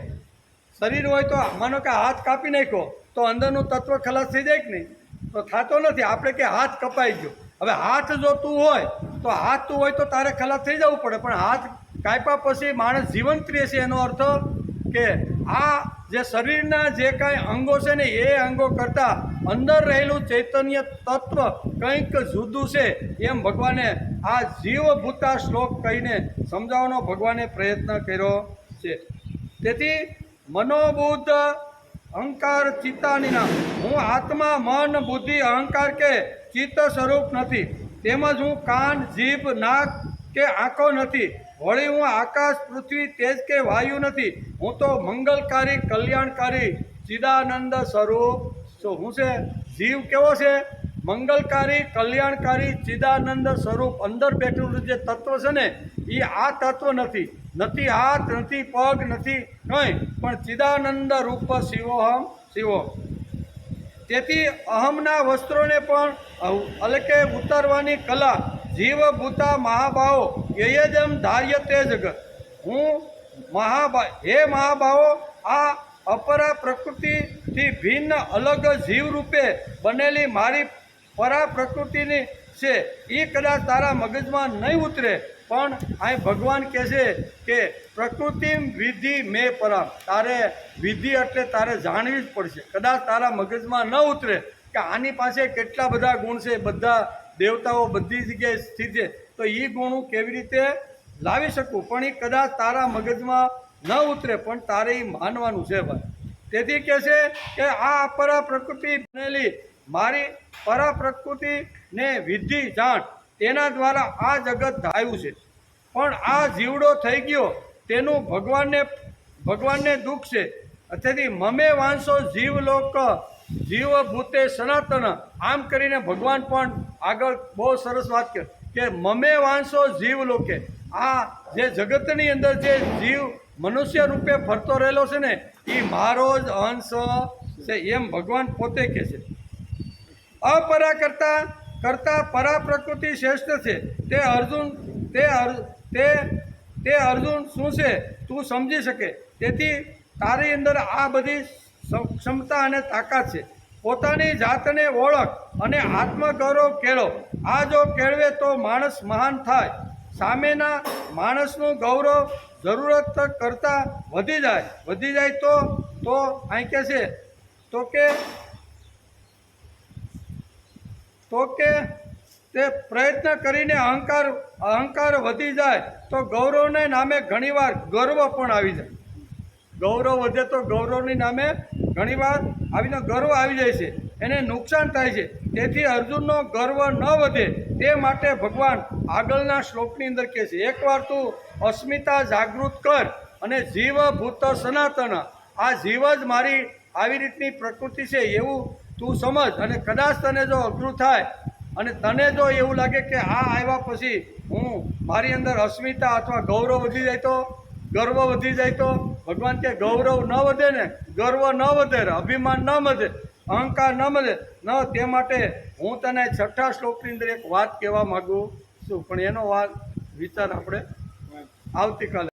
શરીર હોય તો માનો કે હાથ કાપી નાખ્યો તો અંદરનું તત્વ ખલાસ થઈ જાય કે નહીં? તો થતો નથી. આપણે કે હાથ કપાઈ ગયો. હવે હાથ જો તું હોય તો હાથ તું હોય તો તારે ખલાસ થઈ જવું પડે, પણ હાથ કાપ્યા પછી માણસ જીવંત રહે છે. એનો અર્થ કે આ જે શરીરના જે કાંઈ અંગો છે ને એ અંગો કરતાં અંદર રહેલું ચૈતન્ય તત્વ કંઈક જુદું છે. એમ ભગવાને આ જીવભૂતા શ્લોક કહીને સમજાવવાનો ભગવાને પ્રયત્ન કર્યો છે. તેથી મનોબુદ્ધ અહંકાર ચિત્તાની નામ. હું આત્મા, મન, બુદ્ધિ, અહંકાર કે ચિત્ત સ્વરૂપ નથી. તેમજ હું કાન, જીભ, નાક કે આંખો નથી. વળી હું આકાશ, પૃથ્વી, તેજ કે વાયુ નથી. હું તો મંગલકારી, કલ્યાણકારી, ચિદાનંદ સ્વરૂપ છું. હું છે જીવ કેવો છે? મંગલકારી, કલ્યાણકારી, ચિદાનંદ સ્વરૂપ. અંદર બેઠેલું જે તત્વ છે ને એ આ તત્વ નથી. નથી હાથ, નથી પગ, નથી કંઈ, પણ ચિદાનંદ રૂપ શિવોહમ શિવો. તેથી અહમના વસ્ત્રોને પણ એટલે કે ઉતારવાની કલા જીવભૂતા મહાભાવો યયજમ ધાર્ય તે જગત. હું હે મહાભાવો, આ અપરા પ્રકૃતિથી ભિન્ન અલગ જીવ રૂપે બનેલી મારી પરા પ્રકૃતિની છે. એ કદાચ તારા મગજમાં નહીં ઉતરે, પણ અહીં ભગવાન કહે છે કે પ્રકૃતિ વિધિ મેં પરામ. તારે વિધિ એટલે તારે જાણવી જ પડશે. કદાચ તારા મગજમાં ન ઉતરે કે આની પાસે કેટલા બધા ગુણ છે, બધા દેવતાઓ બધી જગ્યાએ સ્થિત છે, તો એ ગુણ હું કેવી રીતે લાવી શકું? પણ એ કદાચ તારા મગજમાં ન ઉતરે, પણ તારે એ માનવાનું છે ભાઈ. તેથી કહે છે કે આ અપરા પ્રકૃતિ બનેલી મારી પરા પ્રકૃતિને વિધિ જાણ. તેના દ્વારા આ જગત ધાયું છે. પણ આ જીવડો થઈ ગયો તેનું ભગવાનને દુઃખ છે. તેથી મમે વાંસો જીવલોક જીવભૂતે સનાતન. આમ કરીને ભગવાન પણ આગળ બહુ સરસ વાત કરે કે મમે વાંસો જીવલોકે. આ જે જગતની અંદર જે જીવ મનુષ્ય રૂપે ફરતો રહેલો છે ને એ મારો જ અંશ છે. એમ ભગવાન પોતે કહે છે. અપરા કરતા પરા પ્રકૃતિ શ્રેષ્ઠ છે. તે અર્જુન શું છે તું સમજી શકે. તેથી તારી અંદર આ બધી ક્ષમતા અને તાકાત છે. પોતાની જાતને ઓળખ અને આત્મગૌરવ કેળવો. આ જો કેળવે તો માણસ મહાન થાય. સામેના માણસનું ગૌરવ જરૂરત કરતાં વધી જાય તો અહીં કહે છે તો કે તે પ્રયત્ન કરીને અહંકાર વધી જાય તો ગૌરવને નામે ઘણીવાર ગર્વ પણ આવી જાય. ગૌરવ વધે તો ગૌરવની નામે ઘણીવાર ગર્વ આવી જાય છે, એને નુકસાન થાય છે. તેથી અર્જુનનો ગર્વ ન વધે તે માટે ભગવાન આગળના શ્લોકની અંદર કહે છે એકવાર તું અસ્મિતા જાગૃત કર અને જીવ ભૂત સનાતન. આ જીવ જ મારી આવી રીતની પ્રકૃતિ છે એવું તું સમજ. અને કદાચ તને જો અઘરું થાય અને તને જો એવું લાગે કે આ આવ્યા પછી હું મારી અંદર અસ્મિતા અથવા ગૌરવ વધી જાય તો, ગર્વ વધી જાય તો ભગવાન કે ગૌરવ ન વધે ને, ગર્વ ન વધે, અભિમાન ન વધે, અહંકાર ન વધે ન. તે માટે હું તને 6થા શ્લોકની અંદર એક વાત કહેવા માગું છું, પણ એનો વિચાર આપણે આવતીકાલે